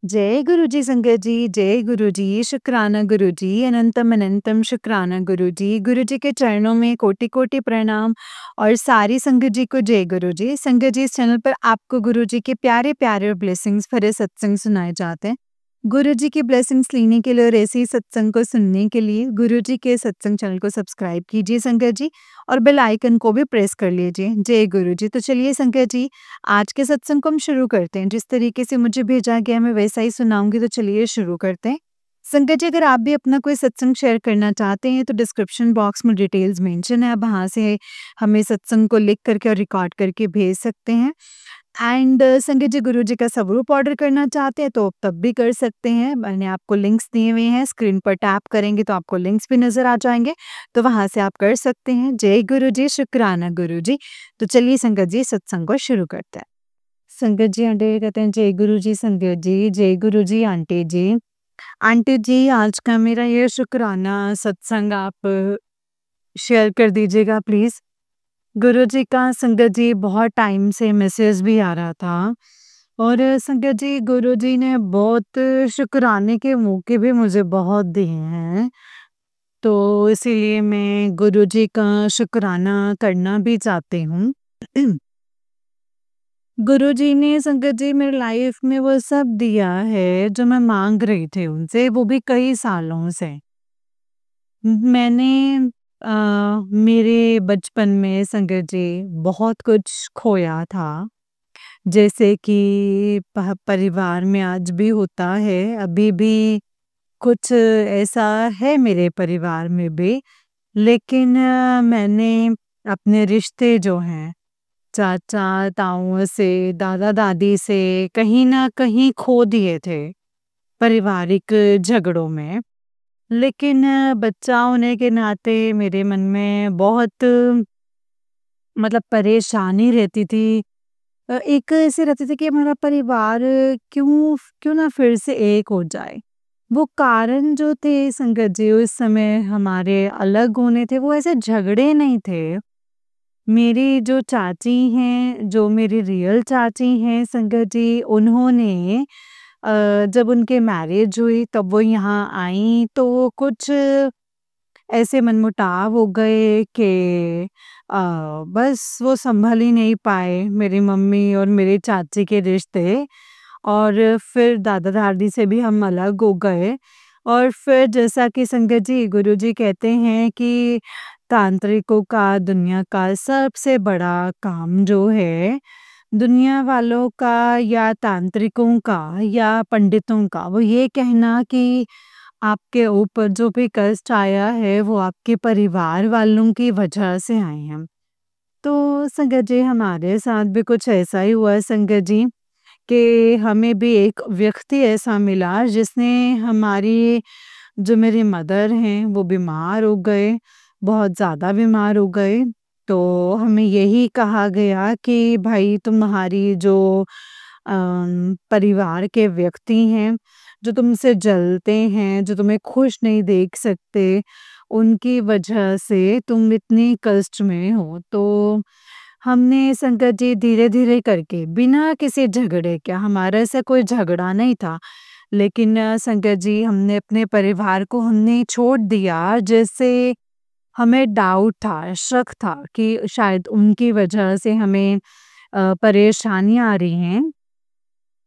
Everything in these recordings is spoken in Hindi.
जय गुरु जी संगत जी, जय गुरु जी, शुक्राना गुरु जी, अनंतम अनंतम शुक्राना गुरु जी। गुरु जी के चरणों में कोटि-कोटि प्रणाम और सारी संगत जी को जय गुरु जी। संगत जी, इस चैनल पर आपको गुरु जी के प्यारे-प्यारे और ब्लेसिंग्स भरे सत्संग सुनाए जाते हैं। गुरु जी की ब्लेसिंग्स लेने के लिए और ऐसे ही सत्संग को सुनने के लिए गुरु जी के सत्संग चैनल को सब्सक्राइब कीजिए संगत जी और बेल आइकन को भी प्रेस कर लीजिए। जय गुरु जी। तो चलिए संगत जी, आज के सत्संग को हम शुरू करते हैं। जिस तरीके से मुझे भेजा गया मैं वैसा ही सुनाऊंगी, तो चलिए शुरू करते हैं। संगत जी, अगर आप भी अपना कोई सत्संग शेयर करना चाहते हैं तो डिस्क्रिप्शन बॉक्स में डिटेल्स मेंशन है, आप वहाँ से हमें सत्संग को लिख करके और रिकॉर्ड करके भेज सकते हैं। एंड संगत जी, गुरु जी का स्वरूप ऑर्डर करना चाहते हैं तो आप तब भी कर सकते हैं। मैंने आपको लिंक्स दिए हुए हैं, स्क्रीन पर टैप करेंगे तो आपको लिंक्स भी नज़र आ जाएंगे, तो वहाँ से आप कर सकते हैं। जय गुरु जी, शुक्राना गुरु जी। तो चलिए संगत जी, सत्संग को शुरू करते हैं। संगत जी आंटी कहते हैं जय गुरु जी संगत जी, जय गुरु जी आंटी जी। आंटी जी, आज का मेरा ये शुक्राना सत्संग आप शेयर कर दीजिएगा प्लीज़। गुरु जी का संगत जी बहुत टाइम से मैसेज भी आ रहा था और संगत जी, गुरु जी ने बहुत शुक्राने के मौके भी मुझे बहुत दिए हैं। तो इसीलिए मैं गुरु जी का शुक्राना करना भी चाहती हूँ। गुरु जी ने संगत जी मेरी लाइफ में वो सब दिया है जो मैं मांग रही थी उनसे, वो भी कई सालों से। मैंने मेरे बचपन में संगत जी बहुत कुछ खोया था, जैसे कि परिवार में आज भी होता है, अभी भी कुछ ऐसा है मेरे परिवार में भी। लेकिन मैंने अपने रिश्ते जो हैं चाचा ताऊ से, दादा दादी से कहीं ना कहीं खो दिए थे पारिवारिक झगड़ों में। लेकिन बच्चा होने के नाते मेरे मन में बहुत मतलब परेशानी रहती थी। एक ऐसे रहती थी कि हमारा परिवार क्यों क्यों ना फिर से एक हो जाए। वो कारण जो थे संगत जी उस समय हमारे अलग होने थे, वो ऐसे झगड़े नहीं थे। मेरी जो चाची हैं, जो मेरी रियल चाची हैं संगत जी, उन्होंने जब उनके मैरिज हुई तब वो यहाँ आई तो कुछ ऐसे मनमुटाव हो गए कि बस वो संभल ही नहीं पाए, मेरी मम्मी और मेरी चाची के रिश्ते। और फिर दादा-दादी से भी हम अलग हो गए। और फिर जैसा कि संगत जी, गुरुजी कहते हैं कि तांत्रिकों का दुनिया का सबसे बड़ा काम जो है, दुनिया वालों का या तांत्रिकों का या पंडितों का, वो ये कहना कि आपके ऊपर जो भी कष्ट आया है वो आपके परिवार वालों की वजह से आए हैं। तो संगत जी, हमारे साथ भी कुछ ऐसा ही हुआ संगत जी कि हमें भी एक व्यक्ति ऐसा मिला जिसने हमारी जो मेरी मदर हैं वो बीमार हो गए, बहुत ज़्यादा बीमार हो गए। तो हमें यही कहा गया कि भाई तुम्हारी जो परिवार के व्यक्ति हैं, जो तुमसे जलते हैं, जो तुम्हें खुश नहीं देख सकते, उनकी वजह से तुम इतनी कष्ट में हो। तो हमने संगत जी धीरे-धीरे करके बिना किसी झगड़े के, हमारा ऐसा कोई झगड़ा नहीं था, लेकिन संगत जी हमने अपने परिवार को हमने छोड़ दिया, जैसे हमें डाउट था, शक था कि शायद उनकी वजह से हमें परेशानियाँ आ रही हैं।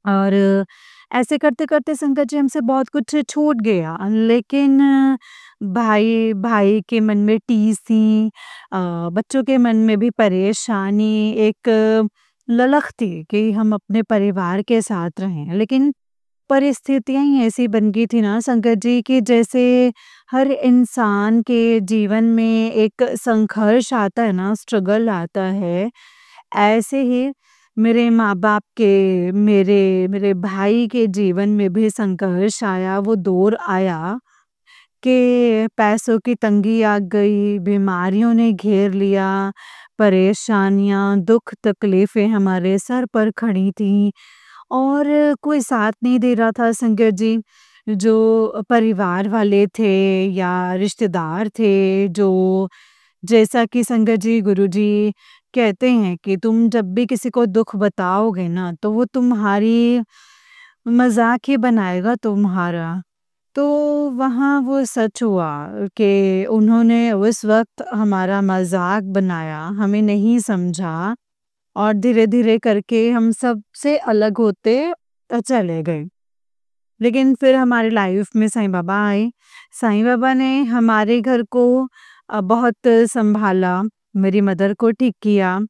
और ऐसे करते-करते संगत जी हमसे बहुत कुछ छूट गया। लेकिन भाई भाई के मन में टीस थी, बच्चों के मन में भी परेशानी, एक ललक थी कि हम अपने परिवार के साथ रहें। लेकिन परिस्थितियाँ ही ऐसी बन गई थी ना संगत जी कि जैसे हर इंसान के जीवन में एक संघर्ष आता है ना, स्ट्रगल आता है, ऐसे ही मेरे माँ-बाप के, मेरे मेरे भाई के जीवन में भी संघर्ष आया, वो दौर आया कि पैसों की तंगी आ गई, बीमारियों ने घेर लिया, परेशानियाँ, दुःख तकलीफ़ें हमारे सर पर खड़ी थीं और कोई साथ नहीं दे रहा था संगत जी। जो परिवार वाले थे या रिश्तेदार थे, जो जैसा कि संगत जी गुरुजी कहते हैं कि तुम जब भी किसी को दुःख बताओगे ना तो वो तुम्हारी मज़ाक ही बनाएगा तुम्हारा। तो वहाँ वो सच हुआ कि उन्होंने उस वक़्त हमारा मज़ाक बनाया, हमें नहीं समझा और धीरे-धीरे करके हम सबसे अलग होते चले गए। लेकिन फिर हमारी लाइफ़ में साईं बाबा आए। साईं बाबा ने हमारे घर को बहुत सँभाला, मेरी मदर को ठीक किया।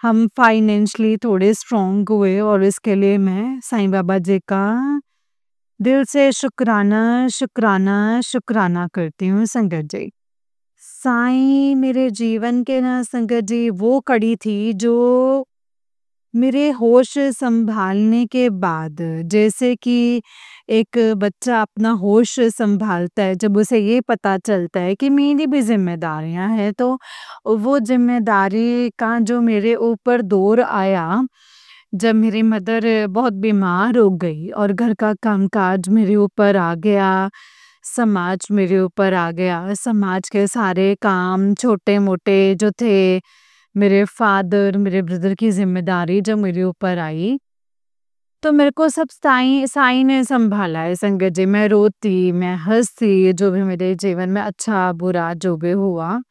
हम फाइनेंशियली थोड़े स्ट्रॉन्ग हुए और इसके लिए मैं साईं बाबा जी का दिल से शुक्राना, शुक्राना, शुक्राना करती हूँ संगत जी। साईं मेरे जीवन के ना संगत जी वो कड़ी थी जो मेरे होश सँभालने के बाद, जैसे कि एक बच्चा अपना होश सँभालता है जब उसे ये पता चलता है कि मेरी भी ज़िम्मेदारियाँ हैं, तो वो ज़िम्मेदारी का जो मेरे ऊपर दौर आया, जब मेरी मदर बहुत बीमार हो गई और घर का कामकाज मेरे ऊपर आ गया, समाज मेरे ऊपर आ गया, समाज के सारे काम छोटे-मोटे जो थे, मेरे फादर, मेरे ब्रदर की ज़िम्मेदारी जब मेरे ऊपर आई, तो मेरे को सब साईं साईं ने सँभाला है संगत जी। मैं रोती, मैं हँसती, जो भी मेरे जीवन में अच्छा-बुरा जो भी हुआ,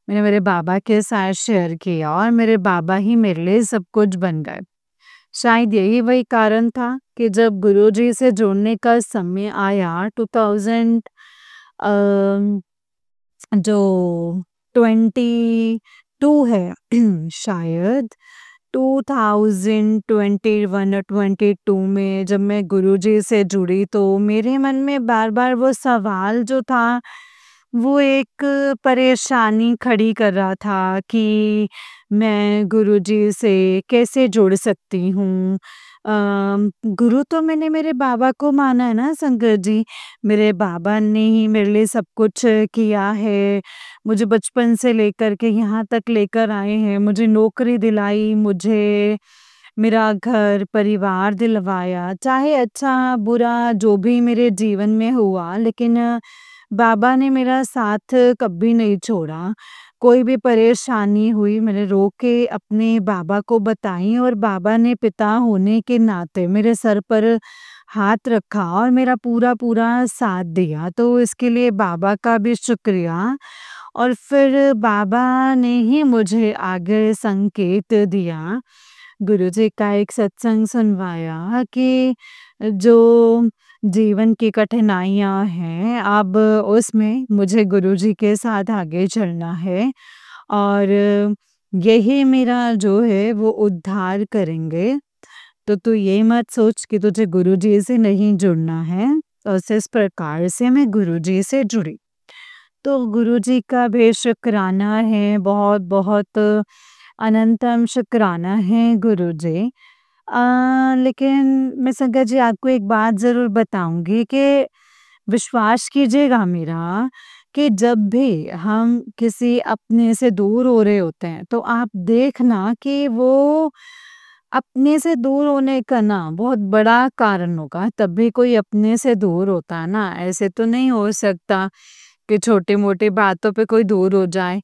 मैंने मेरे बाबा के साथ शेयर किया और मेरे बाबा ही मेरे लिए सब कुछ बन गए। शायद यही वही कारण था कि जब गुरुजी से जुड़ने का समय आया 2000 अ, जो 22 है शायद 2021 और 22 में जब मैं गुरुजी से जुड़ी तो मेरे मन में बार-बार वो सवाल जो था, वो एक परेशानी खड़ी कर रहा था कि मैं गुरुजी से कैसे जुड़ सकती हूँ। गुरु तो मैंने मेरे बाबा को माना है ना संगत जी, मेरे बाबा ने ही मेरे लिए सब कुछ किया है। मुझे बचपन से लेकर के यहाँ तक लेकर आए हैं, मुझे नौकरी दिलाई, मुझे मेरा घर, परिवार दिलवाया, चाहे अच्छा-बुरा जो भी मेरे जीवन में हुआ, लेकिन बाबा ने मेरा साथ कभी नहीं छोड़ा। कोई भी परेशानी हुई, मैंने रो के अपने बाबा को बताई और बाबा ने पिता होने के नाते मेरे सर पर हाथ रखा और मेरा पूरा-पूरा साथ दिया। तो इसके लिए बाबा का भी शुक्रिया। और फिर बाबा ने ही मुझे आगे संकेत दिया, गुरुजी का एक सत्संग सुनवाया कि जो जीवन की कठिनाइयाँ हैं, अब उसमें मुझे गुरुजी के साथ आगे चलना है और यही मेरा जो है वो उद्धार करेंगे। तो तू ये मत सोच कि तुझे गुरुजी से नहीं जुड़ना है। और इस प्रकार से मैं गुरुजी से जुड़ी। तो गुरुजी का भी शुक्राना है, बहुत-बहुत अनंतम शुक्राना है गुरुजी। लेकिन मैं संगत जी आपको एक बात ज़रूर बताऊँगी कि विश्वास कीजिएगा मेरा कि जब भी हम किसी अपने से दूर हो रहे होते हैं, तो आप देखना कि वो अपने से दूर होने का ना बहुत बड़ा कारण होगा, तब भी कोई अपने से दूर होता है ना, ऐसे तो नहीं हो सकता कि छोटी-मोटी बातों पे कोई दूर हो जाए।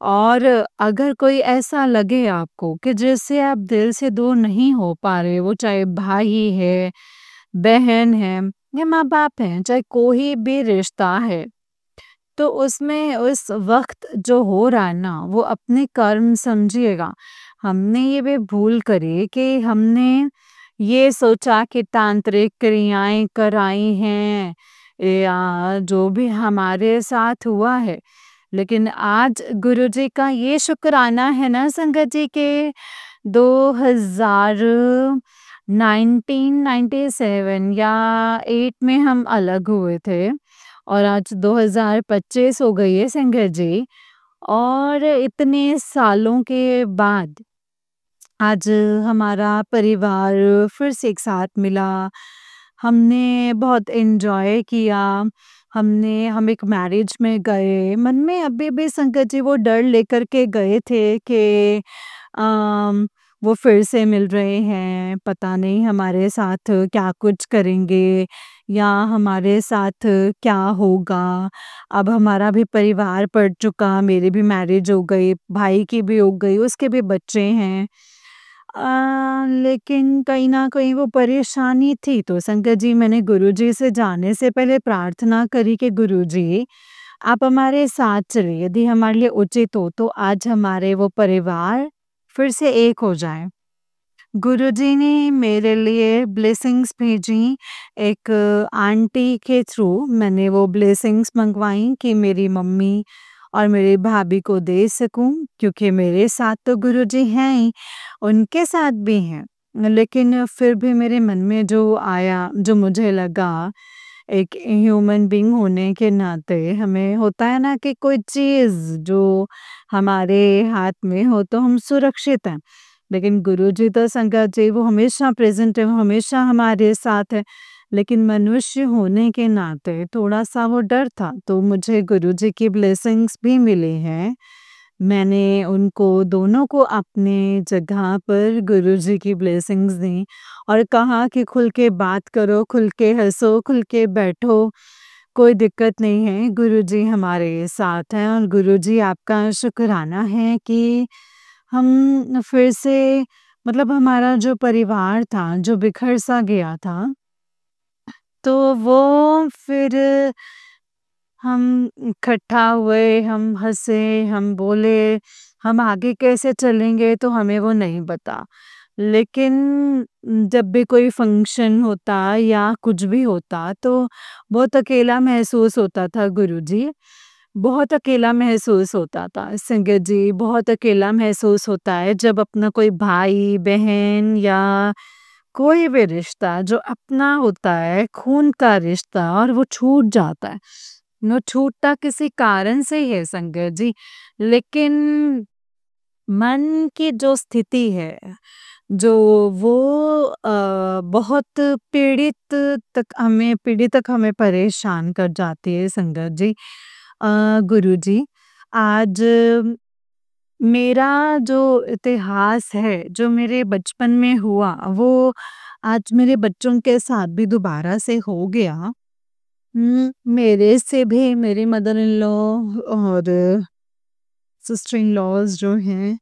और अगर कोई ऐसा लगे आपको कि जिससे आप दिल से दूर नहीं हो पा रहे, वो चाहे भाई है, बहन है या माँ-बाप हैं, चाहे कोई भी रिश्ता है, तो उसमें उस वक़्त जो हो रहा है ना, वो अपने कर्म समझिएगा। हमने ये भी भूल करी कि हमने ये सोचा कि तांत्रिक क्रियाएँ कराई हैं या जो भी हमारे साथ हुआ है। लेकिन आज गुरुजी का ये शुक्राना है ना संगत जी के 1997 या 8 में हम अलग हुए थे और आज 2025 हो गई है संगत जी और इतने सालों के बाद आज हमारा परिवार फिर से एक साथ मिला। हमने बहुत एन्जॉय किया। हम एक मैरिज में गए। मन में अभी भी संगत जी वो डर लेकर के गए थे कि अम, वो फिर से मिल रहे हैं, पता नहीं हमारे साथ क्या कुछ करेंगे या हमारे साथ क्या होगा। अब हमारा भी परिवार बढ़ चुका, मेरी भी मैरिज हो गई, भाई की भी हो गई, उसके भी बच्चे हैं। लेकिन कहीं न कहीं वो परेशानी थी, तो संगत जी मैंने गुरुजी से जाने से पहले प्रार्थना करी कि गुरुजी आप हमारे साथ चलिए, यदि हमारे लिए उचित हो तो आज हमारे वो परिवार फिर से एक हो जाए। गुरुजी ने मेरे लिए ब्लेसिंग्स भेजी, एक आंटी के थ्रू मैंने वो ब्लेसिंग्स मँगवाई कि मेरी मम्मी और मेरी भाभी को दे सकूँ, क्योंकि मेरे साथ तो गुरुजी हैं ही, उनके साथ भी हैं। लेकिन फिर भी मेरे मन में जो आया, जो मुझे लगा, एक ह्यूमन बीइंग होने के नाते हमें होता है ना कि कोई चीज़ जो हमारे हाथ में हो तो हम सुरक्षित हैं। लेकिन गुरुजी तो संगत जी वो हमेशा प्रेज़ेंट है, वो हमेशा हमारे साथ है। लेकिन मनुष्य होने के नाते थोड़ा-सा वो डर था, तो मुझे गुरुजी की ब्लेसिंग्स भी मिली हैं। मैंने उनको दोनों को अपने जगह पर गुरुजी की ब्लेसिंग्स दी और कहा कि खुल के बात करो, खुल के हँसो, खुल के बैठो, कोई दिक्कत नहीं है, गुरुजी हमारे साथ हैं और गुरुजी आपका शुकराना है कि हम फिर से, मतलब हमारा जो परिवार था, जो बिखर-सा गया था, तो वो फिर हम इकट्ठा हुए, हम हँसे, हम बोले, हम आगे कैसे चलेंगे तो हमें वो नहीं पता। लेकिन जब भी कोई फंक्शन होता या कुछ भी होता तो बहुत अकेला महसूस होता था गुरुजी, बहुत अकेला महसूस होता था। संगत जी, बहुत अकेला महसूस होता है जब अपना कोई भाई-बहन या कोई भी रिश्ता जो अपना होता है, खून का रिश्ता, और वो छूट जाता है। वो छूटता किसी कारण से ही है संगत जी, लेकिन मन की जो स्थिति है, जो वो बहुत पीड़ित तक हमें परेशान कर जाती है संगत जी। गुरुजी, आज मेरा जो इतिहास है, जो मेरे बचपन में हुआ, वो आज मेरे बच्चों के साथ भी दोबारा से हो गया। मेरे से भी मेरे मदर इन लॉ और सिस्टर इन लॉज़ जो हैं,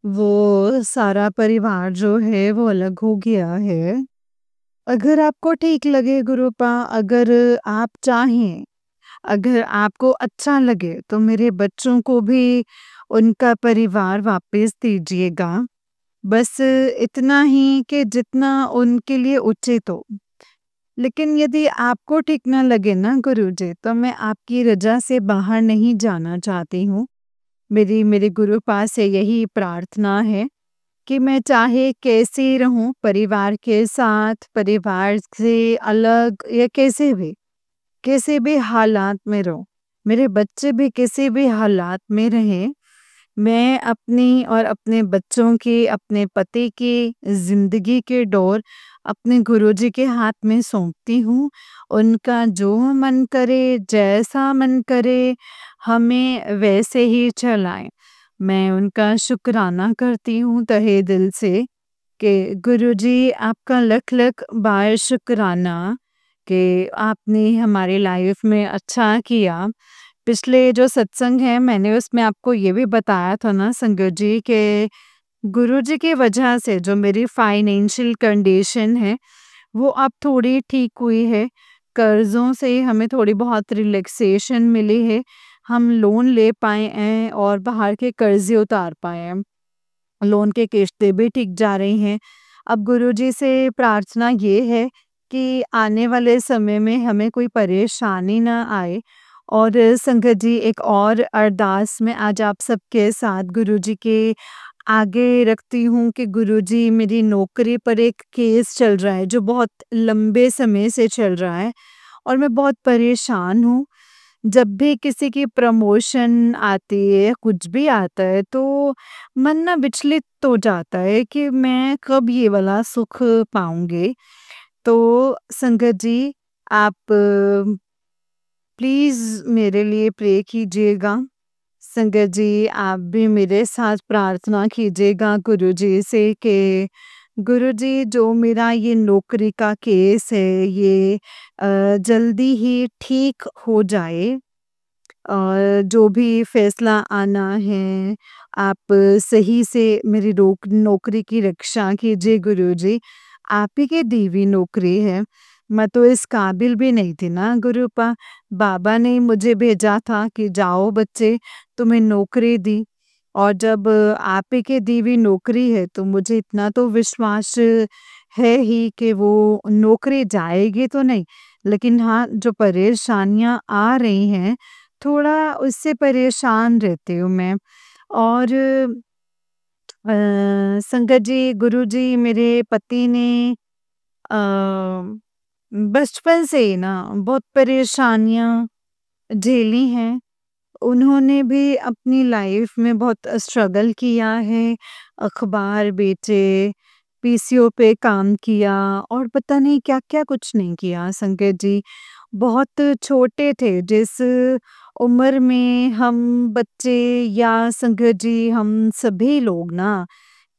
वो सारा परिवार जो है वो अलग हो गया है। अगर आपको ठीक लगे गुरुपा, अगर आप चाहें, अगर आपको अच्छा लगे तो मेरे बच्चों को भी उनका परिवार वापस दीजिएगा। बस इतना ही कि जितना उनके लिए उचित हो। लेकिन यदि आपको ठीक ना लगे ना गुरुजी, तो मैं आपकी रज़ा से बाहर नहीं जाना चाहती हूँ। मेरी मेरे गुरुपा से यही प्रार्थना है कि मैं चाहे कैसे रहूँ, परिवार के साथ, परिवार से अलग, या किसी भी हालात में रहूँ। मेरे बच्चे भी किसी भी हालात में रहें, मैं अपनी और अपने बच्चों की, अपने पति की ज़िंदगी की डोर अपने गुरुजी के हाथ में सौंपती हूँ। उनका जो मन करे, जैसा मन करे, हमें वैसे ही चलाएँ। मैं उनका शुकराना करती हूँ तहे दिल से कि गुरुजी आपका लख-लख बार शुकराना कि आपने हमारी लाइफ में अच्छा किया। पिछले जो सत्संग है, मैंने उसमें आपको ये भी बताया था ना संगत जी कि गुरुजी की वजह से जो मेरी फाइनेंशियल कंडीशन है, वो अब थोड़ी ठीक हुई है। कर्ज़ों से हमें थोड़ी बहुत रिलैक्सेशन मिली है। हम लोन ले पाए हैं और बाहर के कर्ज़े उतार पाए हैं। लोन की किश्तें भी ठीक जा रही हैं। अब गुरुजी से प्रार्थना ये है कि आने वाले समय में हमें कोई परेशानी ना आए, और संगत जी एक और अरदास मैं आज आप सबके साथ गुरुजी के आगे रखती हूँ कि गुरुजी, मेरी नौकरी पर एक केस चल रहा है जो बहुत लंबे समय से चल रहा है और मैं बहुत परेशान हूँ। जब भी किसी की प्रमोशन आती है, कुछ भी आता है, तो मन ना विचलित हो जाता है कि मैं कब ये वाला सुख पाऊँगी। तो संगत जी, आप प्लीज़ मेरे लिए प्रे कीजिएगा। संगत जी, आप भी मेरे साथ प्रार्थना कीजिएगा गुरुजी से कि गुरुजी, जो मेरा ये नौकरी का केस है, ये जल्दी ही ठीक हो जाए। जो भी फैसला आना है, आप सही से मेरी नौकरी की रक्षा कीजिए गुरुजी। आप ही की दी हुई नौकरी है। मैं तो इस काबिल भी नहीं थी ना गुरुपा। बाबा ने ही मुझे भेजा था कि जाओ बच्चे, तुम्हें नौकरी दी। और जब आप ही की दी हुई नौकरी है तो मुझे इतना तो विश्वास है ही कि वो नौकरी जाएगी तो नहीं, लेकिन हाँ, जो परेशानियाँ आ रही हैं, थोड़ा उससे परेशान रहती हूँ मैं। और संगत जी, गुरुजी मेरे पति ने अ, बचपन से ही ना बहुत परेशानियाँ झेली हैं। उन्होंने भी अपनी लाइफ में बहुत स्ट्रगल किया है, अखबार बेचे, पीसीओ पे काम किया और पता नहीं क्या-क्या कुछ नहीं किया संगत जी। बहुत छोटे थे जिस उम्र में हम बच्चे या संगत जी हम सभी लोग ना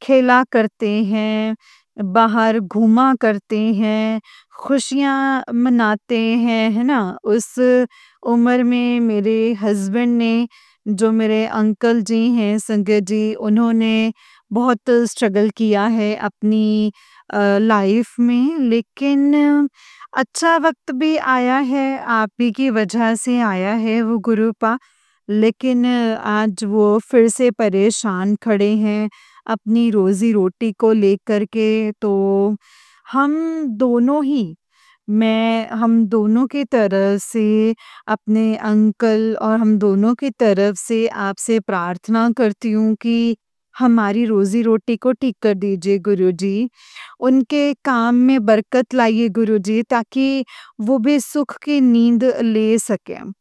खेला करते हैं, बाहर घूमा करते हैं, खुशियाँ मनाते हैं, है ना? उस उम्र में मेरे हस्बैंड ने जो मेरे अंकल जी हैं संगत जी, उन्होंने बहुत स्ट्रगल किया है अपनी लाइफ में, लेकिन अच्छा वक़्त भी आया है, आप ही की वजह से आया है वो गुरूपा। लेकिन आज वो फिर से परेशान खड़े हैं अपनी रोज़ी-रोटी को लेकर के। तो हम दोनों ही हम दोनों की तरफ से अपने अंकल और हम दोनों की तरफ से आपसे प्रार्थना करती हूँ कि हमारी रोज़ी-रोटी को ठीक कर दीजिए गुरुजी। उनके काम में बरकत लाइए गुरुजी, ताकि वो भी सुख की नींद ले सकें।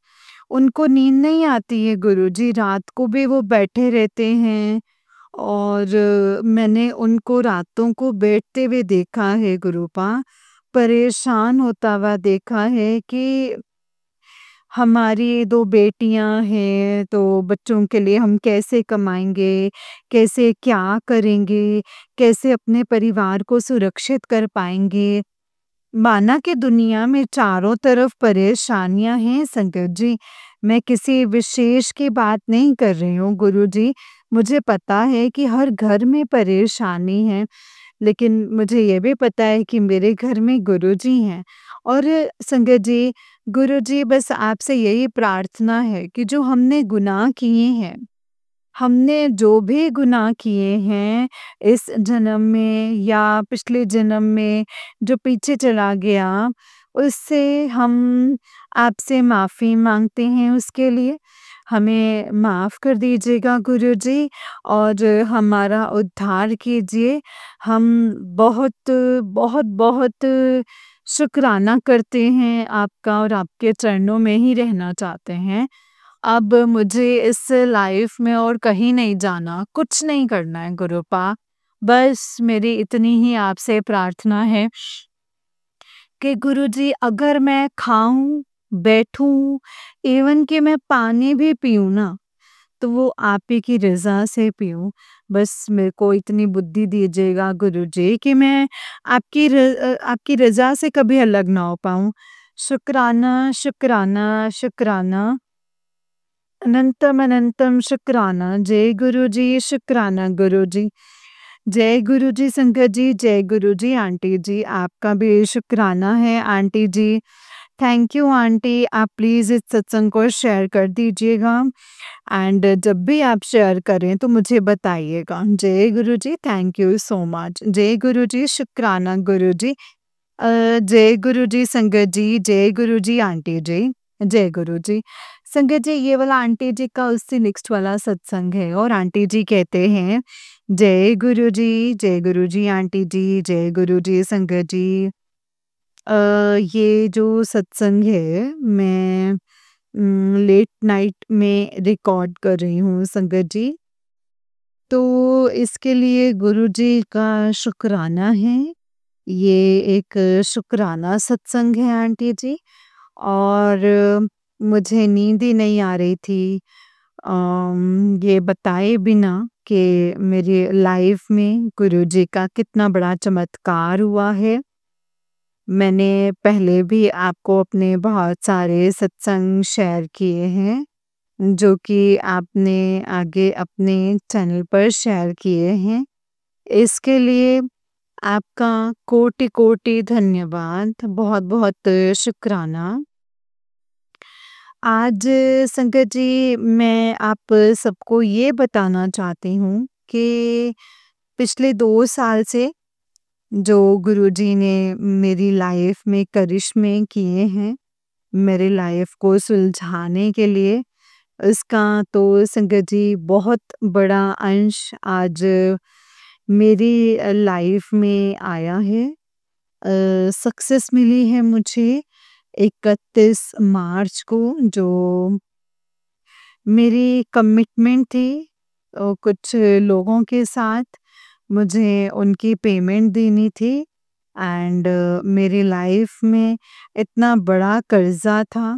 उनको नींद नहीं आती है गुरुजी, रात को भी वो बैठे रहते हैं और मैंने उनको रातों को बैठते हुए देखा है गुरुपा, परेशान होता हुआ देखा है कि हमारी 2 बेटियाँ हैं, तो बच्चों के लिए हम कैसे कमाएँगे, कैसे क्या करेंगे, कैसे अपने परिवार को सुरक्षित कर पाएँगे। माना कि दुनिया में चारों तरफ परेशानियां हैं संकट जी। मैं किसी विशेष की बात नहीं कर रही हूँ गुरुजी। मुझे पता है कि हर घर में परेशानी है, लेकिन मुझे ये भी पता है कि मेरे घर में गुरुजी हैं। और संगत जी, गुरुजी बस आपसे यही प्रार्थना है कि जो हमने गुनाह किए हैं, हमने जो भी गुनाह किए हैं इस जन्म में या पिछले जन्म में, जो पीछे चला गया, उससे हम आपसे माफ़ी माँगते हैं उसके लिए। हमें माफ़ कर दीजिएगा गुरुजी और हमारा उद्धार कीजिए। हम बहुत, बहुत, बहुत शुक्राना करते हैं आपका और आपके चरणों में ही रहना चाहते हैं। अब मुझे इस लाइफ में और कहीं नहीं जाना, कुछ नहीं करना है गुरुपा। बस मेरी इतनी ही आपसे प्रार्थना है कि गुरुजी, अगर मैं खाऊँ, बैठूँ, इवन कि मैं पानी भी पीऊँ ना, तो वो आप ही की रज़ा से पीऊँ। बस मेरे को इतनी बुद्धि दीजिएगा गुरुजी कि मैं आपकी रज़ा से कभी अलग ना हो पाऊँ। शुक्राना, शुक्राना, शुक्राना। अनंतम अनंतम शुक्राना। जय गुरु जी, शुक्राना गुरु जी। जय गुरु जी संगत जी, जय गुरु जी आंटी जी, आपका भी शुक्राना है aunty ji. Thank you aunty, आप प्लीज़ इस सत्संग को शेयर कर दीजिएगा एंड जब भी आप शेयर करें तो मुझे बताइएगा। जय गुरु जी, थैंक यू सो मच। जय गुरु जी, शुक्राना गुरु जी। जय गुरु जी संगत जी, जय गुरु जी आंटी जी, जय गुरु जी। संगत जी, ये वाला आंटी जी का उससे नेक्स्ट वाला सत्संग है और आंटी जी कहते हैं, जय गुरु जी, जय गुरु जी आंटी जी, जय गुरु जी संगत जी। ये जो सत्संग है मैं लेट नाइट में रिकॉर्ड कर रही हूँ संगत जी। तो इसके लिए गुरु जी का शुक्राना है। ये एक शुक्राना सत्संग है आंटी जी। और मुझे नींद ही नहीं आ रही थी ये बताए बिना कि मेरी लाइफ में गुरुजी का कितना बड़ा चमत्कार हुआ है। मैंने पहले भी आपको अपने बहुत सारे सत्संग शेयर किए हैं जो कि आपने आगे अपने चैनल पर शेयर किए हैं। इसके लिए आपका कोटि-कोटि धन्यवाद, बहुत-बहुत शुकराना। आज संगत जी मैं आप सबको ये बताना चाहती हूँ कि पिछले 2 साल से जो गुरुजी ने मेरी लाइफ में करिश्मे किए हैं, मेरी लाइफ को सुलझाने के लिए, इसका तो संगत जी बहुत बड़ा अंश आज मेरी लाइफ में आया है। सक्सेस मिली है मुझे 31 मार्च को, जो मेरी कमिटमेंट थी कुछ लोगों के साथ, मुझे उनकी पेमेंट देनी थी एंड मेरी लाइफ में इतना बड़ा कर्जा था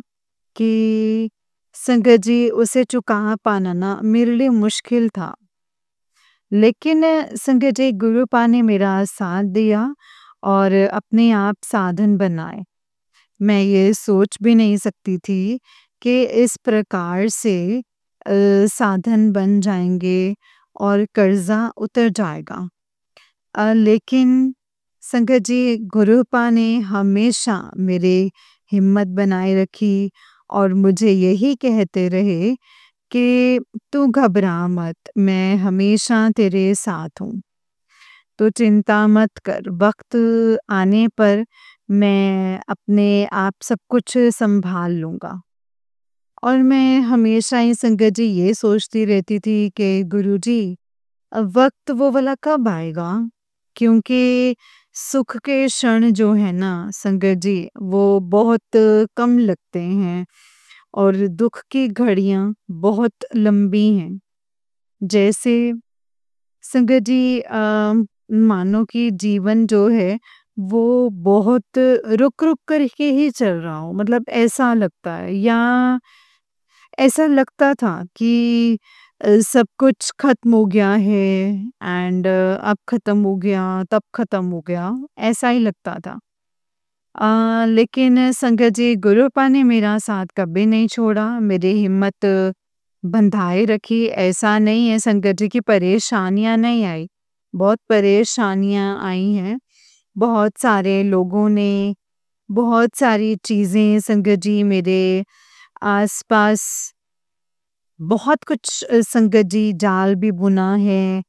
कि संगत जी उसे चुका पाना ना मेरे लिए मुश्किल था। लेकिन संगत जी गुरुपा ने मेरा साथ दिया और अपने आप साधन बनाए। मैं ये सोच भी नहीं सकती थी कि इस प्रकार से साधन बन जाएँगे और कर्ज़ा उतर जाएगा। लेकिन संगत जी गुरुपा ने हमेशा मेरे हिम्मत बनाए रखी और मुझे यही कहते रहे कि तू घबरा मत, मैं हमेशा तेरे साथ हूँ। तो चिंता मत कर, वक़्त आने पर मैं अपने आप सब कुछ सँभाल लूँगा। और मैं हमेशा ही संगत जी ये सोचती रहती थी कि गुरुजी वक़्त वो वाला कब आएगा? क्योंकि सुख के क्षण जो है ना संगत जी वो बहुत कम लगते हैं और दुख की घड़ियाँ बहुत लंबी हैं। जैसे संगत जी मानो कि जीवन जो है वो बहुत रुक-रुक कर के ही चल रहा हो, मतलब ऐसा लगता है, या ऐसा लगता था कि सब कुछ खत्म हो गया है एंड अब खत्म हो गया, तब खत्म हो गया, ऐसा ही लगता था। लेकिन संगत जी गुरुपा ने मेरा साथ कभी नहीं छोड़ा, मेरी हिम्मत बंधाए रखी। ऐसा नहीं है संगत जी की परेशानियाँ नहीं आई, बहुत परेशानियाँ आई हैं। बहुत सारे लोगों ने, बहुत सारी चीज़ें संगत जी मेरे आस-पास बहुत कुछ संगत जी जाल भी बुना है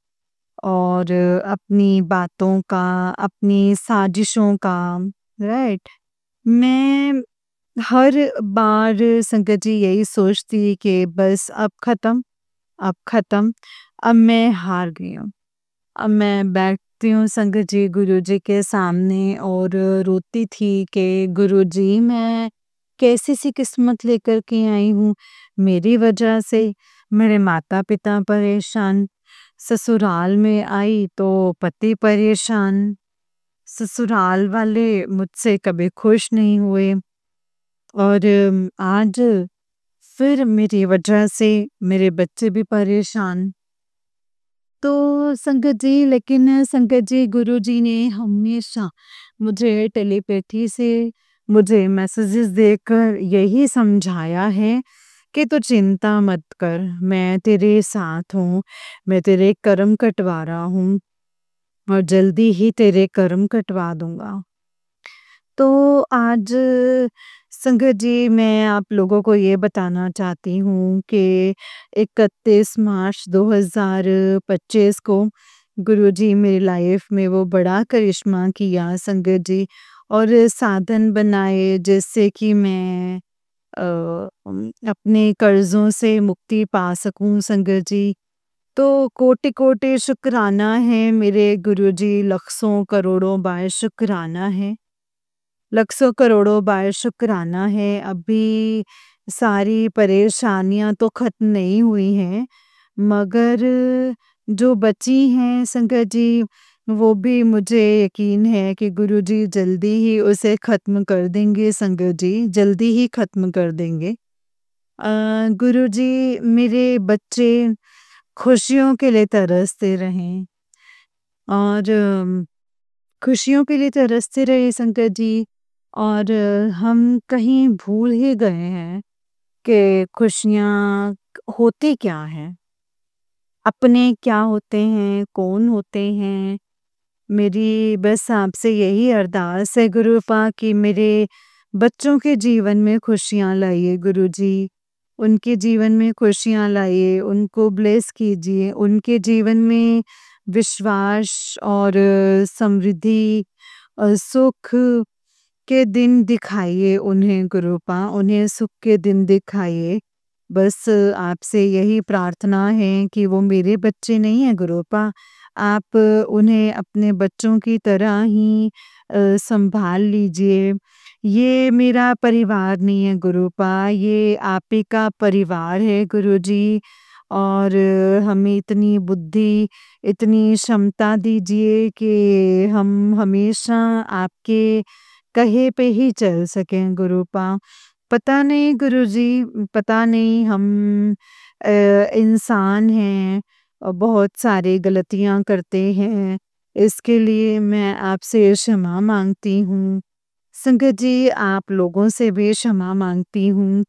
और अपनी बातों का, अपनी साजिशों का, राइट? मैं हर बार संगत जी यही थी कि बस अब खत्म, अब खत्म, अब मैं हार गई हूँ। अब मैं बैठती हूँ संगत जी गुरुजी के सामने और रोती थी कि गुरुजी मैं कैसी सी किस्मत लेकर के आई हूँ। मेरी वजह से मेरे माता-पिता परेशान, ससुराल में आई तो पति परेशान, ससुराल वाले मुझसे कभी खुश नहीं हुए और आज फिर मेरी वजह से मेरे बच्चे भी परेशान। तो संगत जी, लेकिन संगत जी गुरुजी ने हमेशा मुझे टेलीपैथी से, मुझे मैसेजेस देकर यही समझाया है कि तू चिंता मत कर, मैं तेरे साथ हूँ, मैं तेरे कर्म कटवा रहा हूँ और जल्दी ही तेरे कर्म कटवा दूँगा। तो आज संगत जी मैं आप लोगों को ये बताना चाहती हूँ कि 31 मार्च 2025 को गुरुजी मेरी लाइफ में वो बड़ा करिश्मा किया संगत जी, और साधन बनाए जिससे कि मैं अपने कर्ज़ों से मुक्ति पा सकूँ संगत जी। तो कोटि-कोटि शुक्राना है मेरे गुरुजी, लाखों करोड़ों बार शुक्राना है। लाखों करोड़ों बार शुक्राना है। अभी सारी परेशानियाँ तो ख़त्म नहीं हुई हैं, मगर जो बची हैं संगत जी, वो भी मुझे यकीन है कि गुरुजी जल्दी ही उसे ख़त्म कर देंगे संगत जी, जल्दी ही ख़त्म कर देंगे। गुरुजी मेरे बच्चे खुशियों के लिए तरसते रहें और खुशियों के लिए तरसते रहे संगत जी, और हम कहीं भूल ही गए हैं कि खुशियाँ होती क्या हैं? अपने क्या होते हैं? कौन होते हैं? मेरी बस आपसे यही अरदास है गुरूपा कि मेरे बच्चों के जीवन में खुशियाँ लाइए गुरुजी। उनके जीवन में खुशियाँ लाइए, उनको ब्लेस कीजिए, उनके जीवन में विश्वास और समृद्धि सुख के दिन दिखाइए उन्हें गुरूपा, उन्हें सुख के दिन दिखाइए। बस आपसे यही प्रार्थना है कि वो मेरे बच्चे नहीं हैं गुरूपा, आप उन्हें अपने बच्चों की तरह ही सँभाल लीजिए। ये मेरा परिवार नहीं है गुरूपा, ये आप ही का परिवार है गुरुजी और हमें इतनी बुद्धि, इतनी क्षमता दीजिए कि हम हमेशा आपके कहे पे ही चल सकें गुरूपा। पता नहीं गुरुजी, पता नहीं हम इंसान हैं और बहुत सारी गलतियाँ करते हैं। इसके लिए मैं आपसे क्षमा माँगती हूँ। संगत जी, आप लोगों से भी क्षमा माँगती हूँ।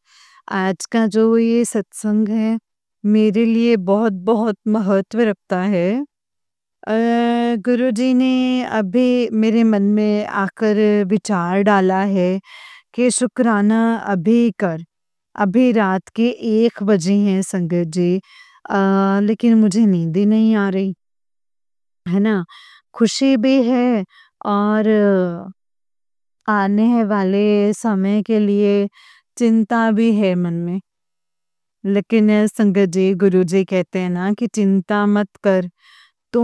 आज का जो ये सत्संग है, मेरे लिए बहुत-बहुत महत्व रखता है। गुरुजी ने अभी मेरे मन में आकर विचार डाला है कि शुक्राना अभी कर। अभी रात के 1 बजे हैं संगत जी। लेकिन मुझे नींद ही नहीं आ रही, है ना? खुशी भी है और आने वाले समय के लिए चिंता भी है मन में। लेकिन संगत जी, गुरुजी कहते हैं ना कि चिंता मत कर। तो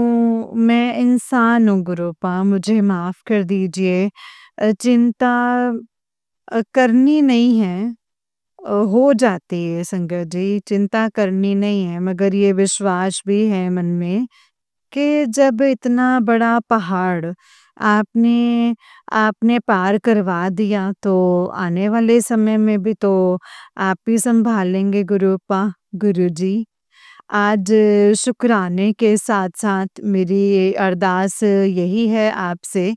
मैं इंसान हूँ गुरूपा, मुझे माफ़ कर दीजिए। चिंता करनी नहीं है, हो जाती है संगत जी, चिंता करनी नहीं है, मगर ये विश्वास भी है मन में कि जब इतना बड़ा पहाड़ आपने आपने पार करवा दिया, तो आने वाले समय में भी तो आप ही सँभालेंगे गुरूपा, गुरुजी। आज शुक्राने के साथ-साथ मेरी अरदास यही है आपसे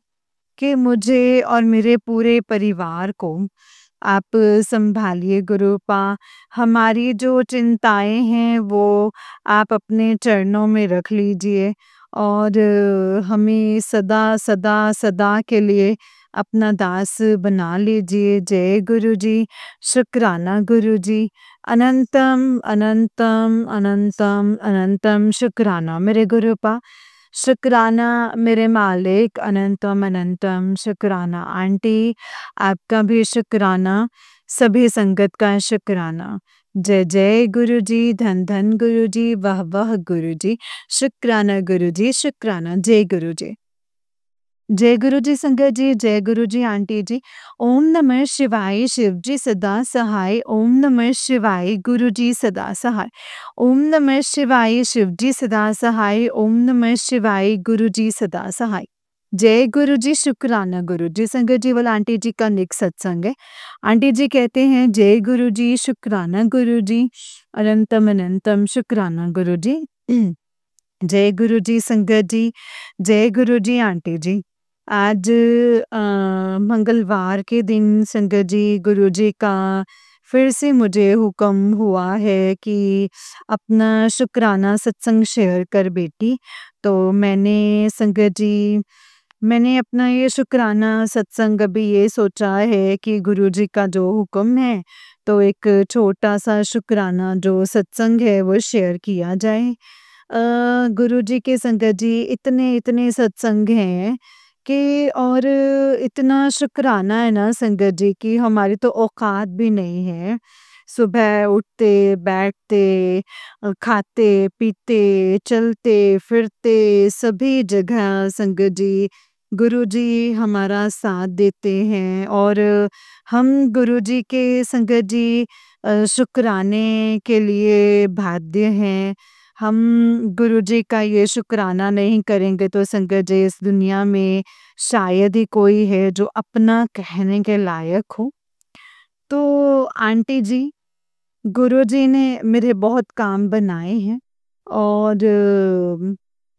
कि मुझे और मेरे पूरे परिवार को आप सँभालिए गुरूपा। हमारी जो चिंताएँ हैं वो आप अपने चरणों में रख लीजिए और हमें सदा, सदा, सदा के लिए अपना दास बना लीजिए। जय गुरुजी, शुक्राना गुरुजी। अनंतम, अनंतम, अनंतम, अनंतम शुक्राना मेरे गुरूपा। शुक्राना मेरे मालिक, अनंतम, अनंतम शुक्राना आंटी, आपका भी शुक्राना, सभी संगत का शुक्राना। जय जय गुरुजी, धन धन गुरुजी, वाह वाह गुरुजी, शुक्राना गुरुजी, शुक्राना। जय गुरुजी। जय गुरुजी संगत जी, जय गुरुजी आंटी जी। ओम नमः शिवाय, शिव जी सदा सहाय। ओम नमः शिवाय, गुरुजी सदा सहाय। ओम नमः शिवाय, शिव जी सदा सहाय। ओम नमः शिवाय, गुरुजी सदा सहाय। जय गुरुजी, शुक्राना गुरुजी। संगत जी वाला आंटी जी का निक सत्संग है। आंटी जी कहते हैं जय गुरुजी, शुक्राना गुरुजी, अनंतम अनंतम शुक्राना गुरुजी। जय गुरुजी संगत जी, जय गुरुजी आंटी जी। आज मंगलवार के दिन संगत जी, गुरुजी का फिर से मुझे हुक्म हुआ है कि अपना शुक्राना सत्संग शेयर कर बेटी। तो मैंने संगत जी, मैंने अपना ये शुक्राना सत्संग अभी ये सोचा है कि गुरुजी का जो हुक्म है, तो एक छोटा-सा शुक्राना जो सत्संग है वो शेयर किया जाए। गुरुजी के संगत जी इतने सत्संग हैं कि और इतना शुक्राना है ना संगत जी कि हमारी तो औकात भी नहीं है। सुबह उठते, बैठते खाते, पीते, चलते, फिरते सभी जगह संगत जी, गुरुजी हमारा साथ देते हैं और हम गुरुजी के संगत जी शुक्राने के लिए बाध्य हैं। हम गुरुजी का ये शुक्राना नहीं करेंगे तो संगत जी इस दुनिया में शायद ही कोई है जो अपना कहने के लायक हो। तो आंटी जी, गुरुजी ने मेरे बहुत काम बनाए हैं और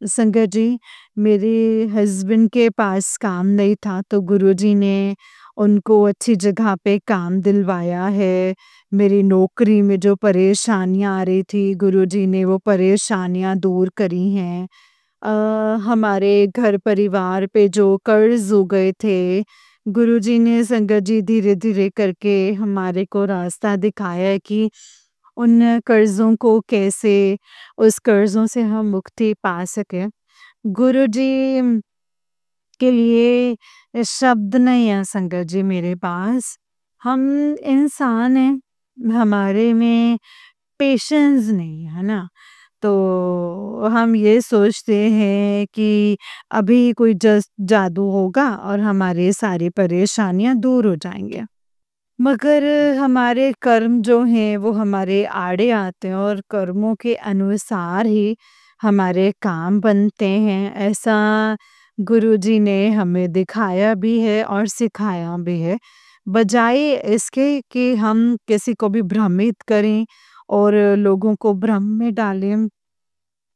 संगत जी, मेरे हस्बैंड के पास काम नहीं था तो गुरुजी ने उनको अच्छी जगह पे काम दिलवाया है। मेरी नौकरी में जो परेशानियाँ आ रही थी, गुरुजी ने वो परेशानियाँ दूर करी हैं। अ, हमारे घर परिवार पे जो कर्ज़ हो गए थे, गुरुजी ने संगत जी धीरे-धीरे करके हमारे को रास्ता दिखाया है कि उन कर्ज़ों को कैसे उस कर्ज़ों से हम मुक्ति पा सकें। गुरुजी के लिए शब्द नहीं है संगत जी मेरे पास। हम इंसान हैं, हमारे में पेशेंस नहीं है ना? तो हम ये सोचते हैं कि अभी कोई जस्ट जादू होगा और हमारी सारी परेशानियाँ दूर हो जाएँगे। मगर हमारे कर्म जो हैं वो हमारे आड़े आते हैं और कर्मों के अनुसार ही हमारे काम बनते हैं। ऐसा गुरुजी ने हमें दिखाया भी है और सिखाया भी है। बजाय इसके कि हम किसी को भी भ्रमित करें और लोगों को भ्रम में डालें